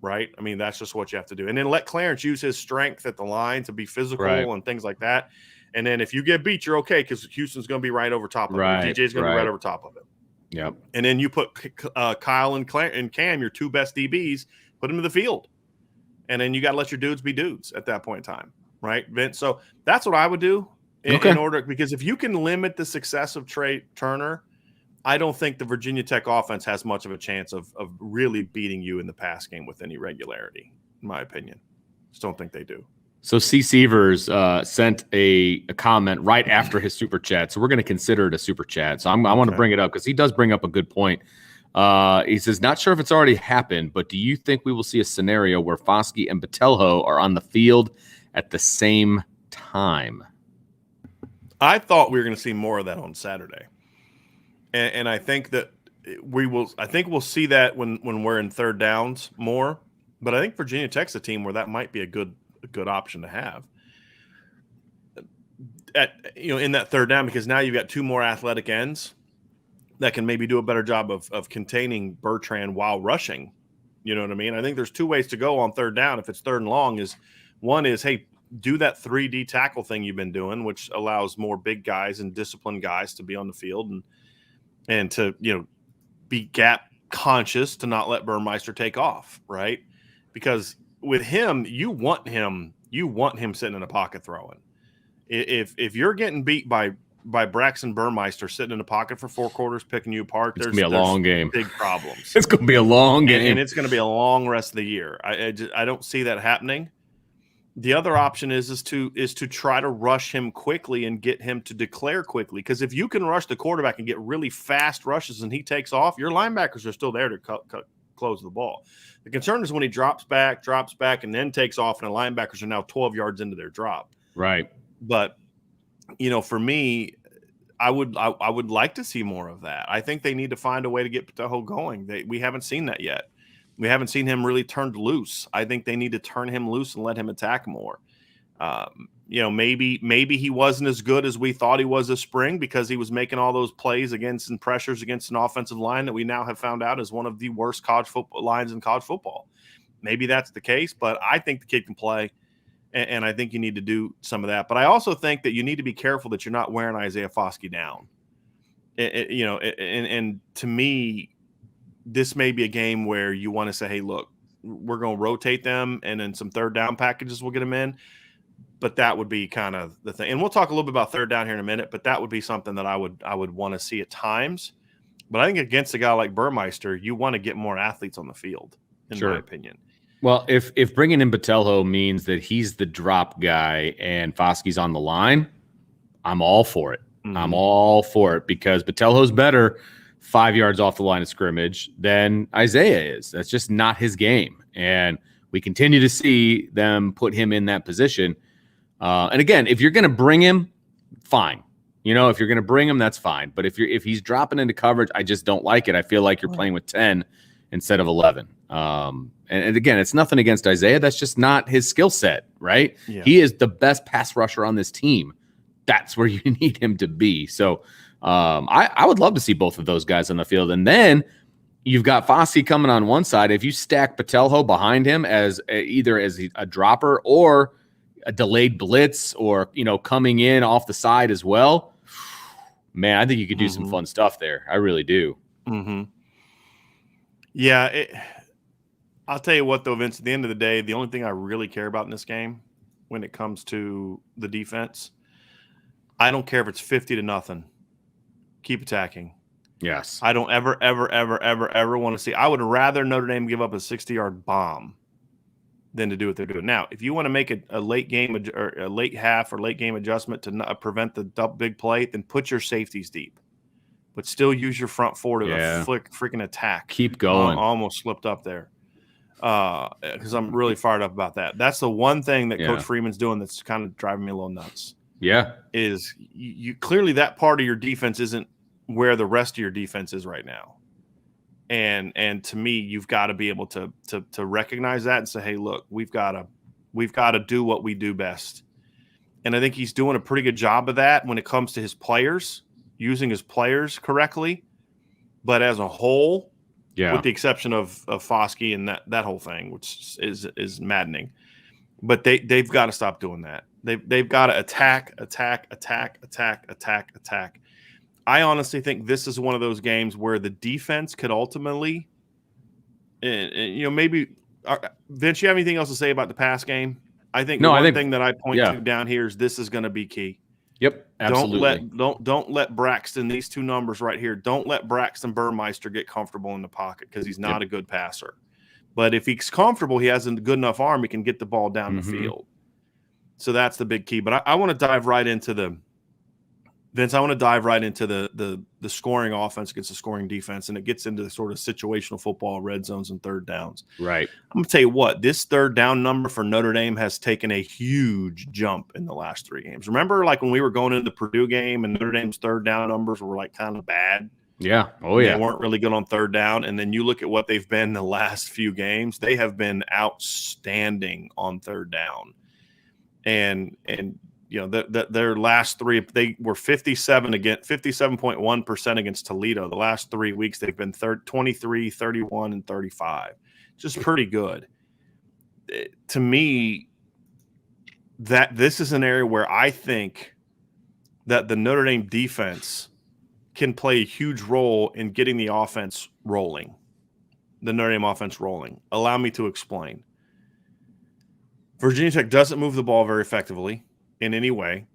right? I mean, that's just what you have to do. And then let Clarence use his strength at the line to be physical and things like that. And then if you get beat, you're okay, because Houston's going to be right over top of it. DJ's going to be right over top of it. Yep. And then you put Kyle and Cam, your two best DBs, put them in the field. And then you got to let your dudes be dudes at that point in time, right, Vince? So that's what I would do in order, because if you can limit the success of Trey Turner, I don't think the Virginia Tech offense has much of a chance of really beating you in the pass game with any regularity, in my opinion. Just don't think they do. So C. Sievers sent a comment right after his super chat. So we're going to consider it a super chat. So I want to bring it up because he does bring up a good point. He says, not sure if it's already happened, but do you think we will see a scenario where Foskey and Botelho are on the field at the same time? I thought we were going to see more of that on Saturday. And I think that we will. I think we'll see that when we're in third downs more. But I think Virginia Tech's a team where that might be a good option to have in that third down, because now you've got two more athletic ends that can maybe do a better job of containing Bertrand while rushing. You know what I mean? I think there's two ways to go on third down. If it's third and long, one is, hey, do that 3D tackle thing you've been doing, which allows more big guys and disciplined guys to be on the field and to, be gap conscious to not let Burmeister take off, right? Because with him, you want him sitting in a pocket throwing. If you're getting beat by Braxton Burmeister sitting in the pocket for 4 quarters, picking you apart, it's gonna be a long game. Big problems. It's gonna be a long game, and it's gonna be a long rest of the year. I don't see that happening. The other option is to try to rush him quickly and get him to declare quickly. Because if you can rush the quarterback and get really fast rushes and he takes off, your linebackers are still there to close the ball. The concern is when he drops back, and then takes off, and the linebackers are now 12 yards into their drop. Right. But, for me, I would like to see more of that. I think they need to find a way to get Patelho going. We haven't seen that yet. We haven't seen him really turned loose. I think they need to turn him loose and let him attack more. Maybe he wasn't as good as we thought he was this spring because he was making all those plays against and pressures against an offensive line that we now have found out is one of the worst college football lines in college football. Maybe that's the case, but I think the kid can play, and I think you need to do some of that. But I also think that you need to be careful that you're not wearing Isaiah Foskey down. And to me, this may be a game where you want to say, hey, look, we're going to rotate them, and then some third down packages will get them in. But that would be kind of the thing. And we'll talk a little bit about third down here in a minute, but that would be something that I would want to see at times. But I think against a guy like Burmeister, you want to get more athletes on the field, in my opinion. Well, if bringing in Patelho means that he's the drop guy and Foskey's on the line, I'm all for it. Mm-hmm. I'm all for it because Patelho's better 5 yards off the line of scrimmage than Isaiah is. That's just not his game. And we continue to see them put him in that position. And again, if you're going to bring him, fine. If you're going to bring him, that's fine. But if he's dropping into coverage, I just don't like it. I feel like you're playing with 10 instead of 11. And again, it's nothing against Isaiah. That's just not his skill set, right? Yeah. He is the best pass rusher on this team. That's where you need him to be. So I would love to see both of those guys on the field. And then you've got Foskey coming on one side. If you stack Patelho behind him as either as a dropper or a delayed blitz or, coming in off the side as well, man, I think you could do some fun stuff there. I really do. Mm-hmm. Yeah. I'll tell you what, though, Vince, at the end of the day, the only thing I really care about in this game when it comes to the defense, I don't care if it's 50-0. Keep attacking. Yes. I don't ever want to see. I would rather Notre Dame give up a 60-yard bomb than to do what they're doing now. If you want to make a late game or a late half or late game adjustment to not prevent the big play, then put your safeties deep, but still use your front four to freaking attack. Keep going. Almost slipped up there because I'm really fired up about that. That's the one thing that Coach Freeman's doing that's kind of driving me a little nuts. Yeah, is you clearly that part of your defense isn't where the rest of your defense is right now. And to me, you've got to be able to recognize that and say, hey, look, we've got to do what we do best. And I think he's doing a pretty good job of that when it comes to his players, using his players correctly. But as a whole, with the exception of Foskey and that whole thing, which is maddening. But they've got to stop doing that. They've got to attack. I honestly think this is one of those games where the defense could ultimately, maybe Vince, you have anything else to say about the pass game? I think the thing that I point to down here is this is going to be key. Yep, absolutely. Don't let Braxton, these two numbers right here, don't let Braxton Burmeister get comfortable in the pocket because he's not a good passer. But if he's comfortable, he has a good enough arm, he can get the ball down the field. So that's the big key. But I want to dive right into the scoring offense against the scoring defense, and it gets into the sort of situational football, red zones, and third downs. Right. I'm going to tell you what, this third down number for Notre Dame has taken a huge jump in the last 3 games. Remember, like when we were going into the Purdue game and Notre Dame's third down numbers were like kind of bad? Yeah. Oh, yeah. They weren't really good on third down. And then you look at what they've been the last few games. They have been outstanding on third down. And their last 3, they were 57.1% against Toledo. The last 3 weeks, they've been 23, 31, and 35. Just pretty good. To me, that this is an area where I think that the Notre Dame defense can play a huge role in getting the offense rolling, the Notre Dame offense rolling. Allow me to explain. Virginia Tech doesn't move the ball very effectively in any way.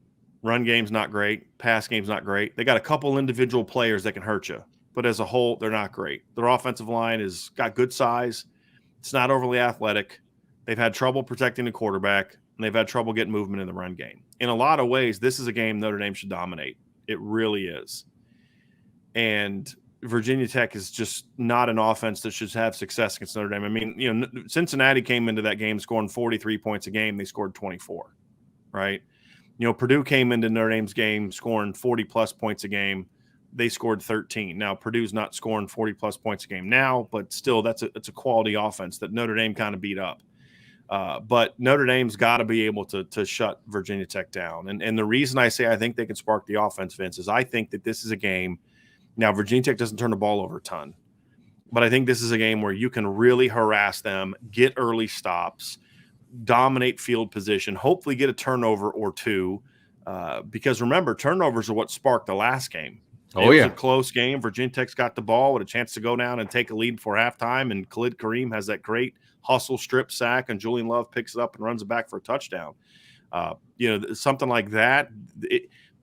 Run game's not great. Pass game's not great. They got a couple individual players that can hurt you, but as a whole, they're not great. Their offensive line has got good size. It's not overly athletic. They've had trouble protecting the quarterback, and they've had trouble getting movement in the run game. In a lot of ways, this is a game Notre Dame should dominate. It really is. And Virginia Tech is just not an offense that should have success against Notre Dame. I mean, Cincinnati came into that game scoring 43 points a game. They scored 24, right? Purdue came into Notre Dame's game scoring 40-plus points a game. They scored 13. Now, Purdue's not scoring 40-plus points a game now, but still, it's a quality offense that Notre Dame kind of beat up. But Notre Dame's got to be able to shut Virginia Tech down. And the reason I say I think they can spark the offense, Vince, is I think that this is a game. Now, Virginia Tech doesn't turn the ball over a ton, but I think this is a game where you can really harass them, get early stops, dominate field position, hopefully get a turnover or two. Because remember, turnovers are what sparked the last game. It was a close game. Virginia Tech's got the ball with a chance to go down and take a lead before halftime, and Khalid Kareem has that great hustle strip sack, and Julian Love picks it up and runs it back for a touchdown. Something like that.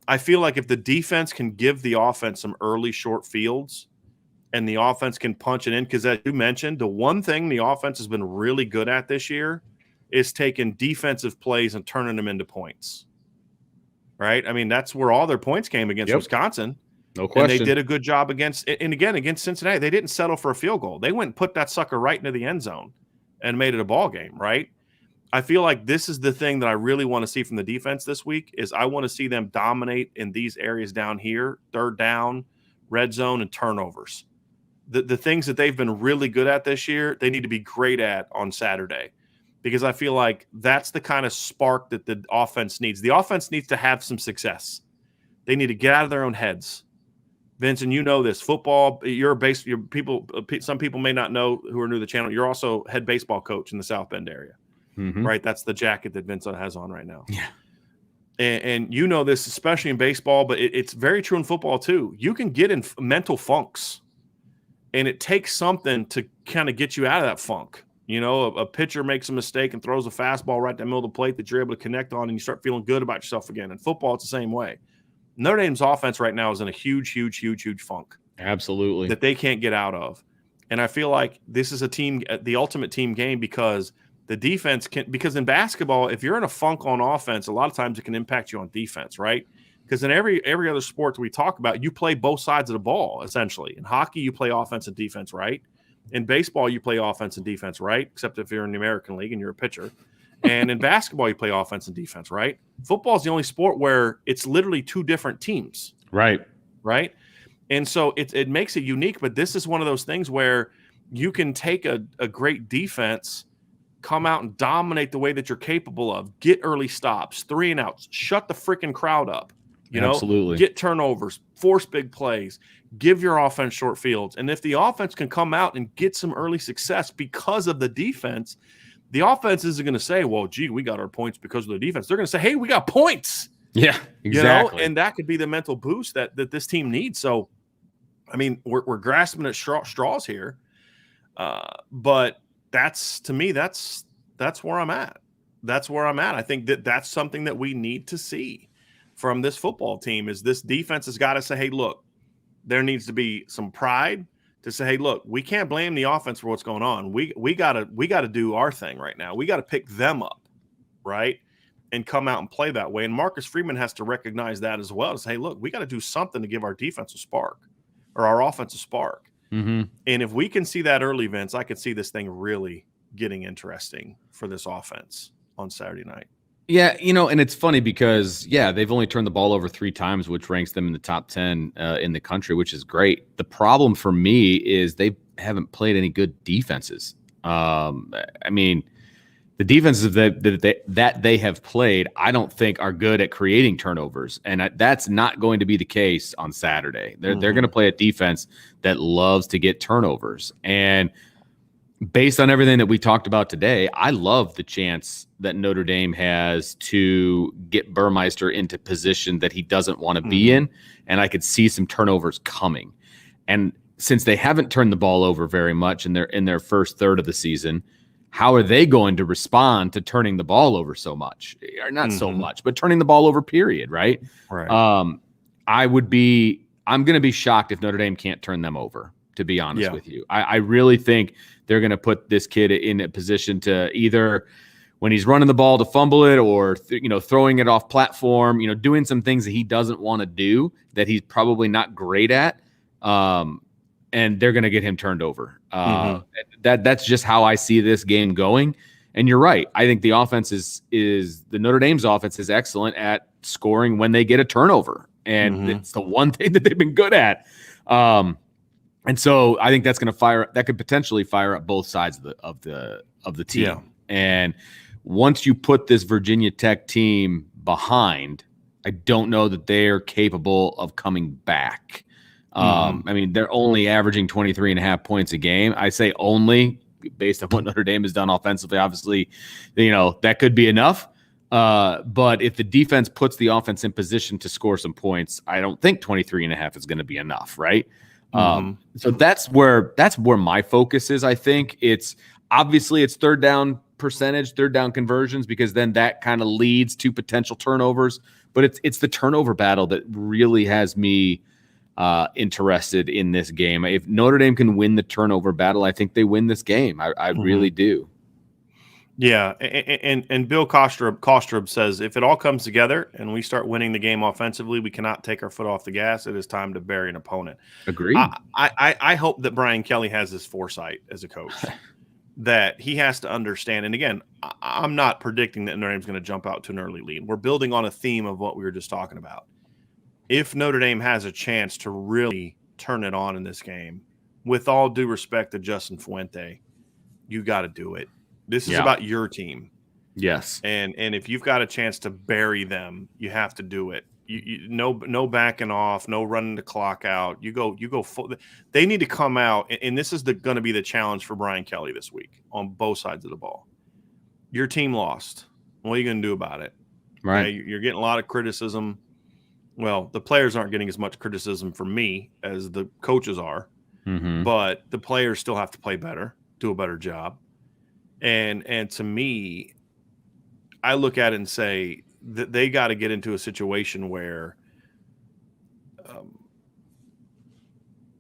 I feel like if the defense can give the offense some early short fields and the offense can punch it in, because as you mentioned, the one thing the offense has been really good at this year is taking defensive plays and turning them into points, right? I mean, that's where all their points came against Wisconsin. No question. And they did a good job against Cincinnati. They didn't settle for a field goal. They went and put that sucker right into the end zone and made it a ball game, right? I feel like this is the thing that I really want to see from the defense this week is I want to see them dominate in these areas down here, third down, red zone, and turnovers. The things that they've been really good at this year, they need to be great at on Saturday, because I feel like that's the kind of spark that the offense needs. The offense needs to have some success. They need to get out of their own heads. Vince, and you know this, football, some people may not know who are new to the channel. You're also head baseball coach in the South Bend area. Mm-hmm. Right, that's the jacket that Vincent has on right now. Yeah, and you know this, especially in baseball, but it's very true in football too. You can get in mental funks, and it takes something to kind of get you out of that funk. A pitcher makes a mistake and throws a fastball right in the middle of the plate that you're able to connect on, and you start feeling good about yourself again. In football, it's the same way. Notre Dame's offense right now is in a huge funk. Absolutely, that they can't get out of, and I feel like this is a team, the ultimate team game, because the defense because in basketball, if you're in a funk on offense, a lot of times it can impact you on defense, right? Because in every other sport that we talk about, you play both sides of the ball, essentially. In hockey, you play offense and defense, right? In baseball, you play offense and defense, right? Except if you're in the American League and you're a pitcher. And in basketball, you play offense and defense, right? Football is the only sport where it's literally two different teams. Right. Right? And so it makes it unique, but this is one of those things where you can take a great defense, come out and dominate the way that you're capable of, get early stops, 3 and outs, shut the freaking crowd up, Absolutely. Get turnovers, force big plays, give your offense short fields. And if the offense can come out and get some early success because of the defense, the offense isn't going to say, well, gee, we got our points because of the defense. They're going to say, hey, we got points. Yeah, exactly. And that could be the mental boost that this team needs. So, I mean, we're grasping at straws here, but to me, that's where I'm at. That's where I'm at. I think that's something that we need to see from this football team is this defense has got to say, hey, look, there needs to be some pride to say, hey, look, we can't blame the offense for what's going on. We gotta do our thing right now. We got to pick them up, right, and come out and play that way. And Marcus Freeman has to recognize that as well. To say, hey, look, we got to do something to give our defense a spark or our offense a spark. Mm-hmm. And if we can see that early, Vince, I could see this thing really getting interesting for this offense on Saturday night. Yeah, and it's funny because, they've only turned the ball over 3 times, which ranks them in the top 10 in the country, which is great. The problem for me is they haven't played any good defenses. I mean, the defenses that they have played, I don't think are good at creating turnovers, and that's not going to be the case on Saturday. They're going to play a defense that loves to get turnovers, and based on everything that we talked about today, I love the chance that Notre Dame has to get Burmeister into position that he doesn't want to be in, and I could see some turnovers coming. And since they haven't turned the ball over very much in their first third of the season, how are they going to respond to turning the ball over so much? Or not so much, but turning the ball over, period, right? Right. I'm going to be shocked if Notre Dame can't turn them over, to be honest with you. I really think they're going to put this kid in a position to either when he's running the ball to fumble it or, throwing it off platform, doing some things that he doesn't want to do that he's probably not great at. And they're going to get him turned over. That's just how I see this game going. And you're right. I think the offense is the Notre Dame's offense is excellent at scoring when they get a turnover. And it's the one thing that they've been good at. And so I think that could potentially fire up both sides of the team. Yeah. And once you put this Virginia Tech team behind, I don't know that they are capable of coming back. I mean, they're only averaging 23.5 points a game. I say only based on what Notre Dame has done offensively. Obviously, that could be enough. But if the defense puts the offense in position to score some points, I don't think 23.5 is going to be enough, right? So that's where my focus is. I think it's third down percentage, third down conversions, because then that kind of leads to potential turnovers. But it's the turnover battle that really has me interested in this game. If Notre Dame can win the turnover battle, I think they win this game. I really do. Yeah, and Bill Kostrub says if it all comes together and we start winning the game offensively, we cannot take our foot off the gas. It is time to bury an opponent. Agreed. I hope that Brian Kelly has this foresight as a coach that he has to understand. And again, I'm not predicting that Notre Dame's going to jump out to an early lead. We're building on a theme of what we were just talking about. If Notre Dame has a chance to really turn it on in this game, with all due respect to Justin Fuente, you got to do it. This is about your team. Yes. And if you've got a chance to bury them, you have to do it. No backing off, no running the clock out. You go full. They need to come out, and this is going to be the challenge for Brian Kelly this week on both sides of the ball. Your team lost. What are you going to do about it? Right. Okay, you're getting a lot of criticism. Well, the players aren't getting as much criticism from me as the coaches are, but the players still have to play better, do a better job. And to me, I look at it and say that they got to get into a situation where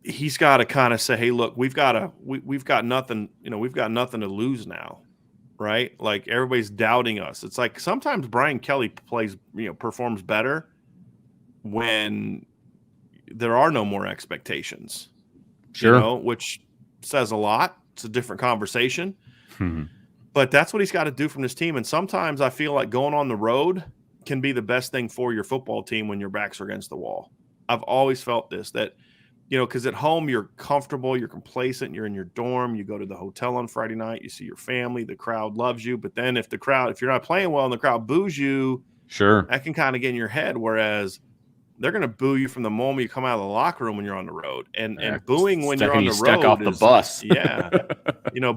he's got to kind of say, "Hey, look, we've got nothing. We've got nothing to lose now, right? Like everybody's doubting us. It's like sometimes Brian Kelly performs better when there are no more expectations, which says a lot. It's a different conversation." But that's what he's got to do from this team. And sometimes I feel like going on the road can be the best thing for your football team when your backs are against the wall. I've always felt this, that, because at home you're comfortable, you're complacent, you're in your dorm, you go to the hotel on Friday night, you see your family, the crowd loves you. But then if you're not playing well and the crowd boos you, sure, that can kind of get in your head. Whereas they're going to boo you from the moment you come out of the locker room when you're on the road. And booing when you're on the road off the bus.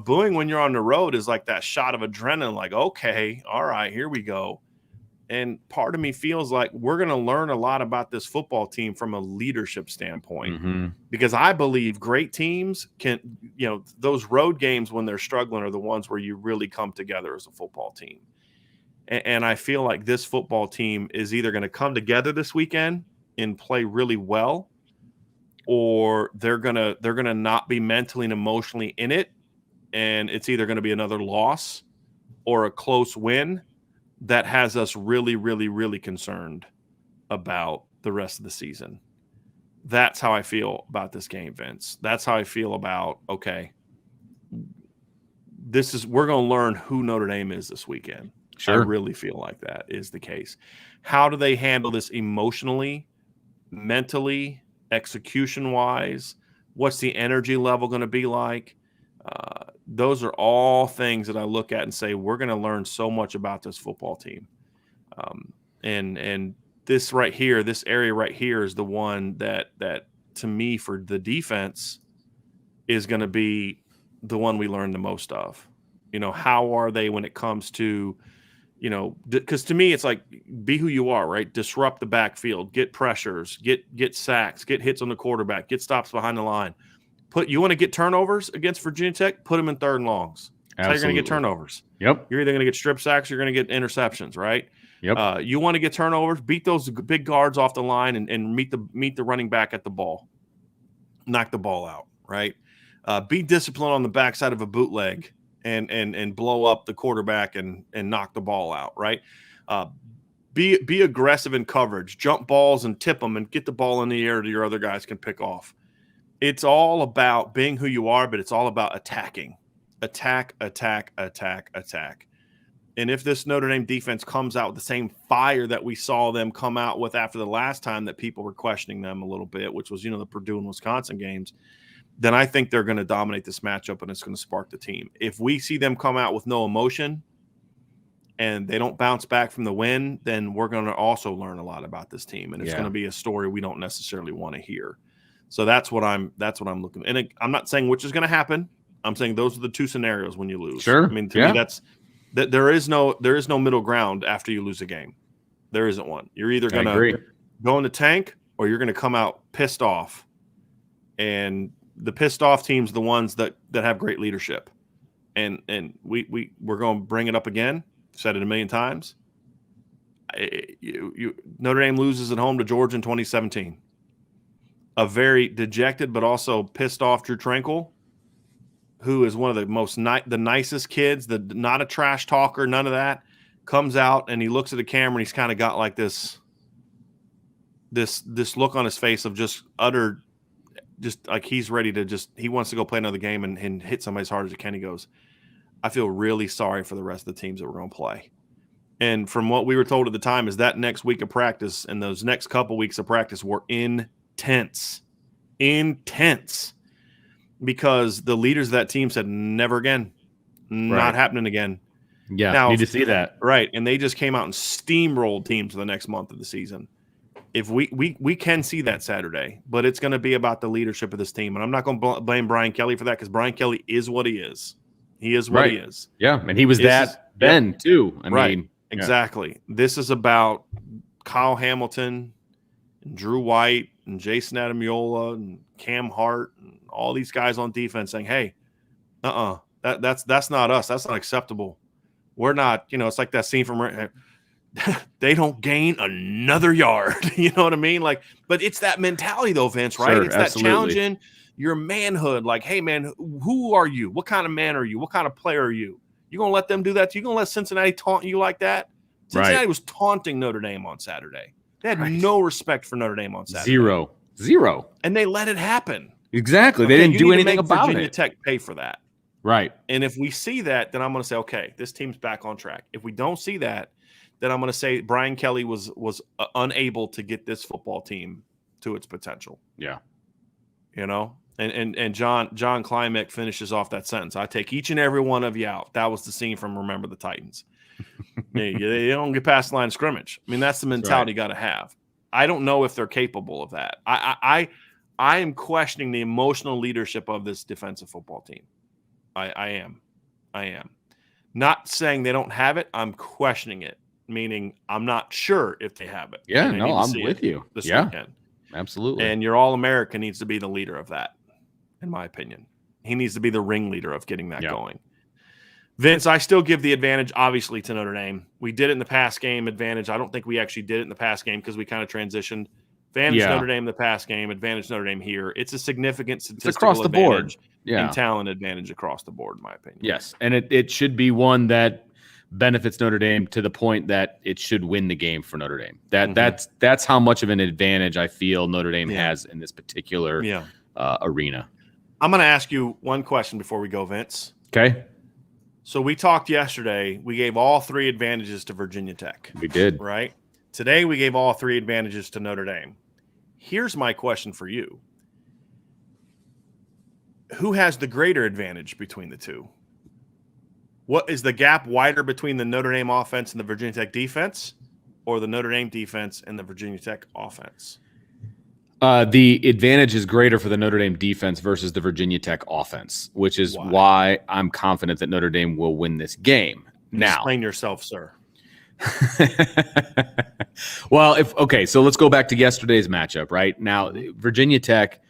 Booing when you're on the road is like that shot of adrenaline, like, okay, all right, here we go. And part of me feels like we're going to learn a lot about this football team from a leadership standpoint, because I believe great teams can, those road games when they're struggling are the ones where you really come together as a football team. And I feel like this football team is either going to come together this weekend and play really well, or they're gonna not be mentally and emotionally in it, and it's either going to be another loss or a close win that has us really, really, really concerned about the rest of the season. That's how I feel about this game, Vince. That's how I feel about, okay, we're going to learn who Notre Dame is this weekend. Sure. I really feel like that is the case. How do they handle this emotionally, mentally, execution-wise? What's the energy level going to be like? Those are all things that I look at and say, we're going to learn so much about this football team. And this right here, this area right here is the one that to me for the defense is going to be the one we learned the most of. How are they when it comes to, because to me, it's like, be who you are, right? Disrupt the backfield, get pressures, get sacks, get hits on the quarterback, get stops behind the line. You want to get turnovers against Virginia Tech? Put them in third and longs. That's how you're going to get turnovers. Yep. You're either going to get strip sacks or you're going to get interceptions, right? Yep. You want to get turnovers? Beat those big guards off the line and meet the running back at the ball. Knock the ball out, right? Be disciplined on the backside of a bootleg and blow up the quarterback and knock the ball out, right? Be aggressive in coverage, jump balls and tip them and get the ball in the air that your other guys can pick off. It's all about being who you are, but it's all about attacking. Attack. And if this Notre Dame defense comes out with the same fire that we saw them come out with after the last time that people were questioning them a little bit, which was, the Purdue and Wisconsin games, then I think they're going to dominate this matchup and it's going to spark the team. If we see them come out with no emotion and they don't bounce back from the win, then we're going to also learn a lot about this team. And it's going to be a story we don't necessarily want to hear. So that's what I'm looking at. And I'm not saying which is going to happen. I'm saying those are the two scenarios when you lose. Sure. I mean, to me, there is no middle ground after you lose a game. There isn't one. You're either going to go in the tank or you're going to come out pissed off. And the pissed off teams, the ones that have great leadership. And we're going to bring it up again. Said it a million times. Notre Dame loses at home to Georgia in 2017. A very dejected but also pissed off Drew Tranquil, who is one of the the nicest kids, not a trash talker, none of that, comes out and he looks at the camera and he's kind of got like this look on his face of just like he's ready to he wants to go play another game and hit somebody as hard as he can. He goes, I feel really sorry for the rest of the teams that we're going to play. And from what we were told at the time is that next week of practice and those next couple weeks of practice were intense because the leaders of that team said never again, not happening again. Yeah, now, need to see that. Right, and they just came out and steamrolled teams for the next month of the season. If we can see that Saturday, but it's going to be about the leadership of this team. And I'm not going to blame Brian Kelly for that because Brian Kelly is what he is. He is what he is. Yeah, and he was then too. I mean, exactly. This is about Kyle Hamilton and Drew White and Jason Adamiola and Cam Hart and all these guys on defense saying, hey, that's not us. That's not acceptable. We're not, it's like that scene from they don't gain another yard. You know what I mean? Like, but it's that mentality though, Vince, right? Sure, it's that challenging your manhood. Like, hey man, who are you? What kind of man are you? What kind of player are you? You going to let them do that? You going to let Cincinnati taunt you like that? Cincinnati was taunting Notre Dame on Saturday. They had no respect for Notre Dame on Saturday. Zero. And they let it happen. Exactly. They didn't do anything about Virginia Tech pay for that. Right. And if we see that, then I'm going to say, okay, this team's back on track. If we don't see that, then I'm going to say Brian Kelly was unable to get this football team to its potential. Yeah. And John Klimek finishes off that sentence. I take each and every one of you out. That was the scene from Remember the Titans. They don't get past the line of scrimmage. I mean, that's the mentality you got to have. I don't know if they're capable of that. I am questioning the emotional leadership of this defensive football team. I am. Not saying they don't have it. I'm questioning it, meaning I'm not sure if they have it. Yeah, no, I'm with you. This weekend. Absolutely. And your All-American needs to be the leader of that, in my opinion. He needs to be the ringleader of getting that going. Vince, I still give the advantage, obviously, to Notre Dame. We did it in the pass game, advantage. I don't think we actually did it in the pass game because we kind of transitioned. Advantage Notre Dame in the pass game, advantage Notre Dame here. It's a significant statistical across the board. And talent advantage across the board, in my opinion. Yes, and it should be one that benefits Notre Dame to the point that it should win the game for Notre Dame. That's how much of an advantage I feel Notre Dame has in this particular arena. I'm going to ask you one question before we go, Vince. Okay. So we talked yesterday. We gave all three advantages to Virginia Tech. We did. Right? Today we gave all three advantages to Notre Dame. Here's my question for you. Who has the greater advantage between the two? What is the gap wider between the Notre Dame offense and the Virginia Tech defense, or the Notre Dame defense and the Virginia Tech offense? The advantage is greater for the Notre Dame defense versus the Virginia Tech offense, which is why I'm confident that Notre Dame will win this game. Now, explain yourself, sir. Well, so let's go back to yesterday's matchup. Right now, Virginia Tech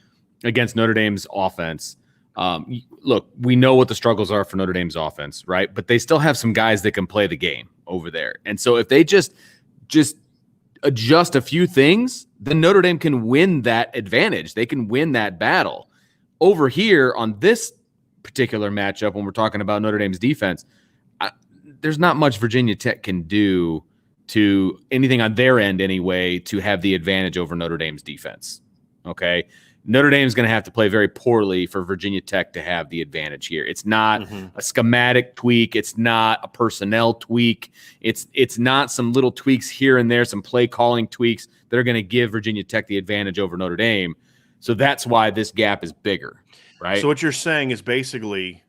against Notre Dame's offense. Look, we know what the struggles are for Notre Dame's offense, right? But they still have some guys that can play the game over there, and so if they just adjust a few things, then Notre Dame can win that advantage. They can win that battle. Over here on this particular matchup, when we're talking about Notre Dame's defense, there's not much Virginia Tech can do to anything on their end anyway to have the advantage over Notre Dame's defense. Okay. Notre Dame is going to have to play very poorly for Virginia Tech to have the advantage here. It's not a schematic tweak. It's not a personnel tweak. It's not some little tweaks here and there, some play calling tweaks that are going to give Virginia Tech the advantage over Notre Dame. So that's why this gap is bigger, right? So what you're saying is basically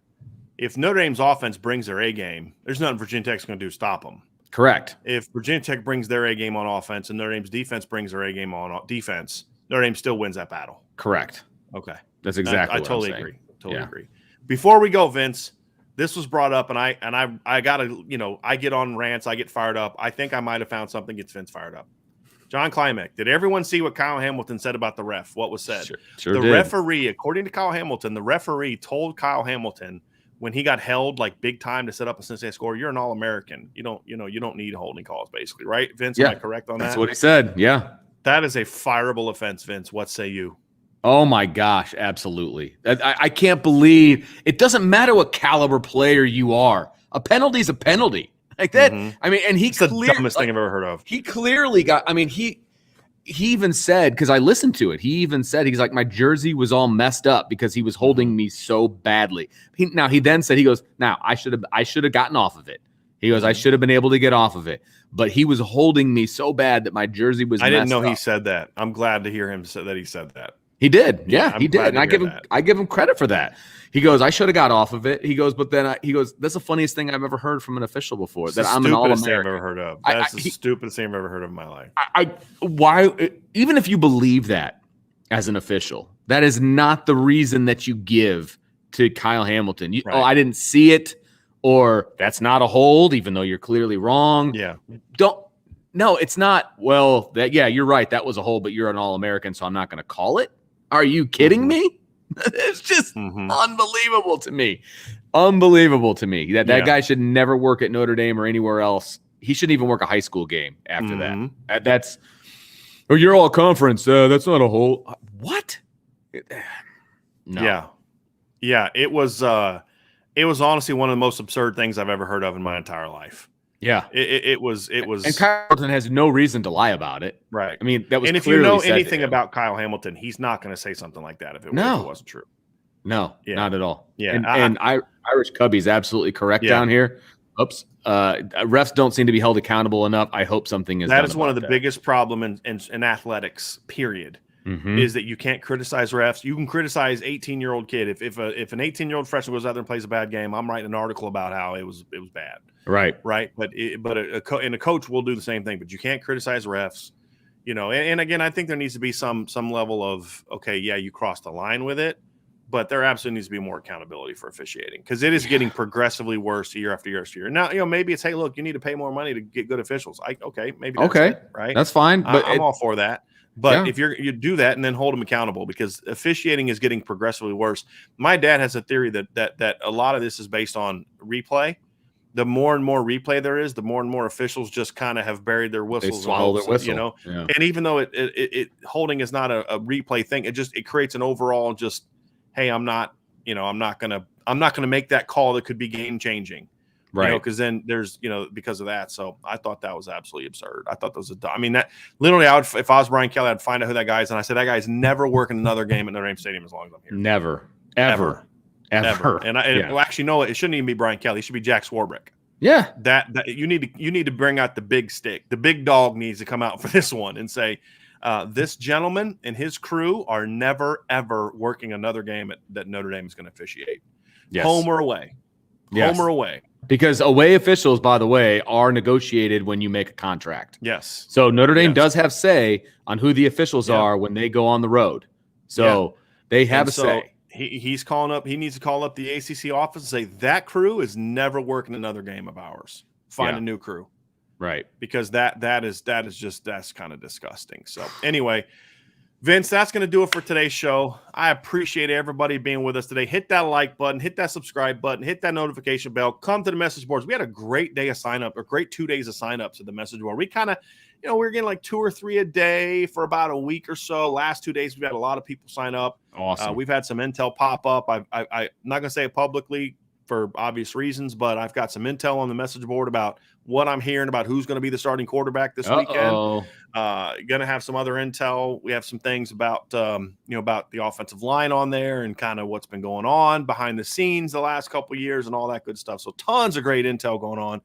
if Notre Dame's offense brings their A game, there's nothing Virginia Tech's going to do to stop them. Correct. If Virginia Tech brings their A game on offense and Notre Dame's defense brings their A game on defense, Notre Dame still wins that battle. Correct. Okay. That's exactly I what totally I'm agree. saying. Totally agree. Before we go, Vince, this was brought up and I gotta, I get on rants, I get fired up. I think I might have found something gets Vince fired up. John Klimek, did everyone see what Kyle Hamilton said about the ref? What was said? Sure the did. referee, according to Kyle Hamilton, the referee told Kyle Hamilton when he got held like big time to set up a Cincinnati score, you're an All-American. You don't need holding calls, basically, right? Vince, am I correct on that? That's what he said. Yeah. That is a fireable offense, Vince. What say you? Oh my gosh, absolutely. I can't believe it doesn't matter what caliber player you are. A penalty is a penalty. Like that. I mean, and it's the dumbest thing I've ever heard of. He clearly got, I mean, he even said, because I listened to it, he even said, he's like, my jersey was all messed up because he was holding me so badly. He then said, he goes, now I should have gotten off of it. He goes, I should have been able to get off of it. But he was holding me so bad that my jersey was messed up. I didn't know he said that. I'm glad to hear him say that he said that. He did. Yeah, he did. And I give him credit for that. He goes, I should have got off of it. He goes, but then he goes, that's the funniest thing I've ever heard from an official before. That I'm an All-American. I've ever heard of. That's the stupidest thing I've ever heard of in my life. Why? Even if you believe that as an official, that is not the reason that you give to Kyle Hamilton. Oh, I didn't see it, or that's not a hold, even though you're clearly wrong. Yeah. No, it's not. Well, you're right. That was a hold, but you're an All-American, so I'm not going to call it. Are you kidding me? It's just unbelievable to me. Unbelievable to me. That guy should never work at Notre Dame or anywhere else. He shouldn't even work a high school game after that. That's you're all conference. That's not a hold. What? No. Yeah. It was honestly one of the most absurd things I've ever heard of in my entire life. Yeah, it was. And Kyle Hamilton has no reason to lie about it, right? I mean, that was. And if you know anything about Kyle Hamilton, he's not going to say something like that if it wasn't true. No, not at all. Yeah, and Irish Cubby's absolutely correct down here. Oops, refs don't seem to be held accountable enough. I hope something is. That is one of the biggest problems in athletics. Period. Is that you can't criticize refs. You can criticize 18-year-old kid. If an 18-year-old freshman goes out there and plays a bad game, I'm writing an article about how it was bad. Right. But a coach will do the same thing. But you can't criticize refs. And again, I think there needs to be some level of you crossed the line with it, but there absolutely needs to be more accountability for officiating because it is getting progressively worse year after year after year. Now maybe it's look, you need to pay more money to get good officials. Maybe that's it, right? That's fine. But I'm all for that. But if you do that and then hold them accountable because officiating is getting progressively worse. My dad has a theory that a lot of this is based on replay. The more and more replay there is, the more and more officials just kind of have buried their whistles. They swallow their whistle, And even though it holding is not a replay thing, it creates an overall hey, I'm not gonna make that call that could be game changing. Right. Because then there's, because of that. So I thought that was absolutely absurd. I thought that was that literally if I was Brian Kelly, I'd find out who that guy is. And I said, that guy's never working another game at Notre Dame Stadium as long as I'm here. Never, ever. And actually, no, it shouldn't even be Brian Kelly. It should be Jack Swarbrick. Yeah. That you need to bring out the big stick. The big dog needs to come out for this one and say, this gentleman and his crew are never, ever working another game that Notre Dame is going to officiate. Yes. Home or away. Yes. Home or away. Because away officials, by the way, are negotiated when you make a contract. Yes. So Notre Dame does have say on who the officials are when they go on the road. So they have a say. He's calling up. He needs to call up the ACC office and say that crew is never working another game of ours. Find a new crew, right? Because that's kind of disgusting. So anyway, Vince, that's going to do it for today's show. I appreciate everybody being with us today. Hit that like button, hit that subscribe button, hit that notification bell. Come to the message boards. We had a great day of sign up, or great 2 days of sign ups to the message board. We kind of, we were getting like 2 or 3 a day for about a week or so. Last 2 days, we've had a lot of people sign up. Awesome. We've had some intel pop up. I'm not going to say it publicly for obvious reasons, but I've got some intel on the message board about what I'm hearing about who's going to be the starting quarterback this weekend. Going to have some other intel. We have some things about, about the offensive line on there and kind of what's been going on behind the scenes the last couple of years and all that good stuff. So tons of great intel going on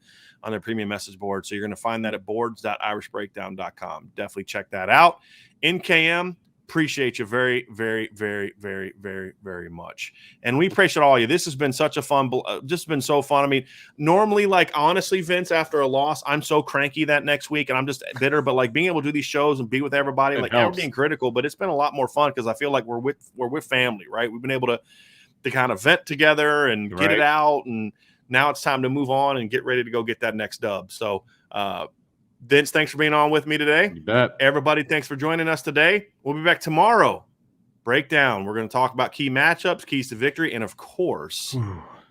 their premium message board. So you're going to find that at boards.irishbreakdown.com. Definitely check that out. NKM, appreciate you very, very, very, very, very, very much. And we appreciate all of you. This has been such a fun, just been so fun. I mean, normally, like, honestly, Vince, after a loss, I'm so cranky that next week and I'm just bitter, but like being able to do these shows and be with everybody, like we're being critical, but it's been a lot more fun because I feel like we're with family, right? We've been able to kind of vent together and get it out. And now it's time to move on and get ready to go get that next dub. So, Vince, thanks for being on with me today. You bet. Everybody, thanks for joining us today. We'll be back tomorrow. Breakdown. We're going to talk about key matchups, keys to victory, and of course,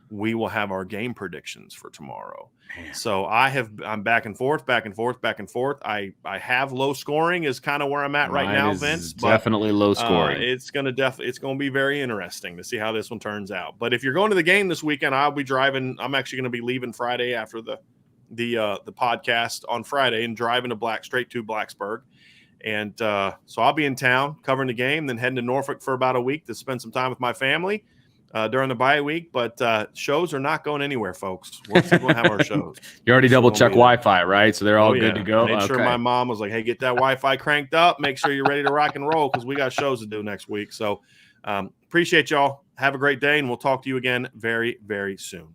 we will have our game predictions for tomorrow. Man. So I'm back and forth. I have low scoring is kind of where I'm at right now, Vince. Definitely low scoring. It's going to be very interesting to see how this one turns out. But if you're going to the game this weekend, I'll be driving. I'm actually going to be leaving Friday after the podcast on Friday and driving straight to Blacksburg. And so I'll be in town covering the game, then heading to Norfolk for about a week to spend some time with my family during the bye week. But shows are not going anywhere, folks. We're still going to have our shows. You already double check Wi-Fi, right? So they're all good to go. Made sure my mom was like, hey, get that Wi-Fi cranked up. Make sure you're ready to rock and roll because we got shows to do next week. So appreciate y'all. Have a great day, and we'll talk to you again very, very soon.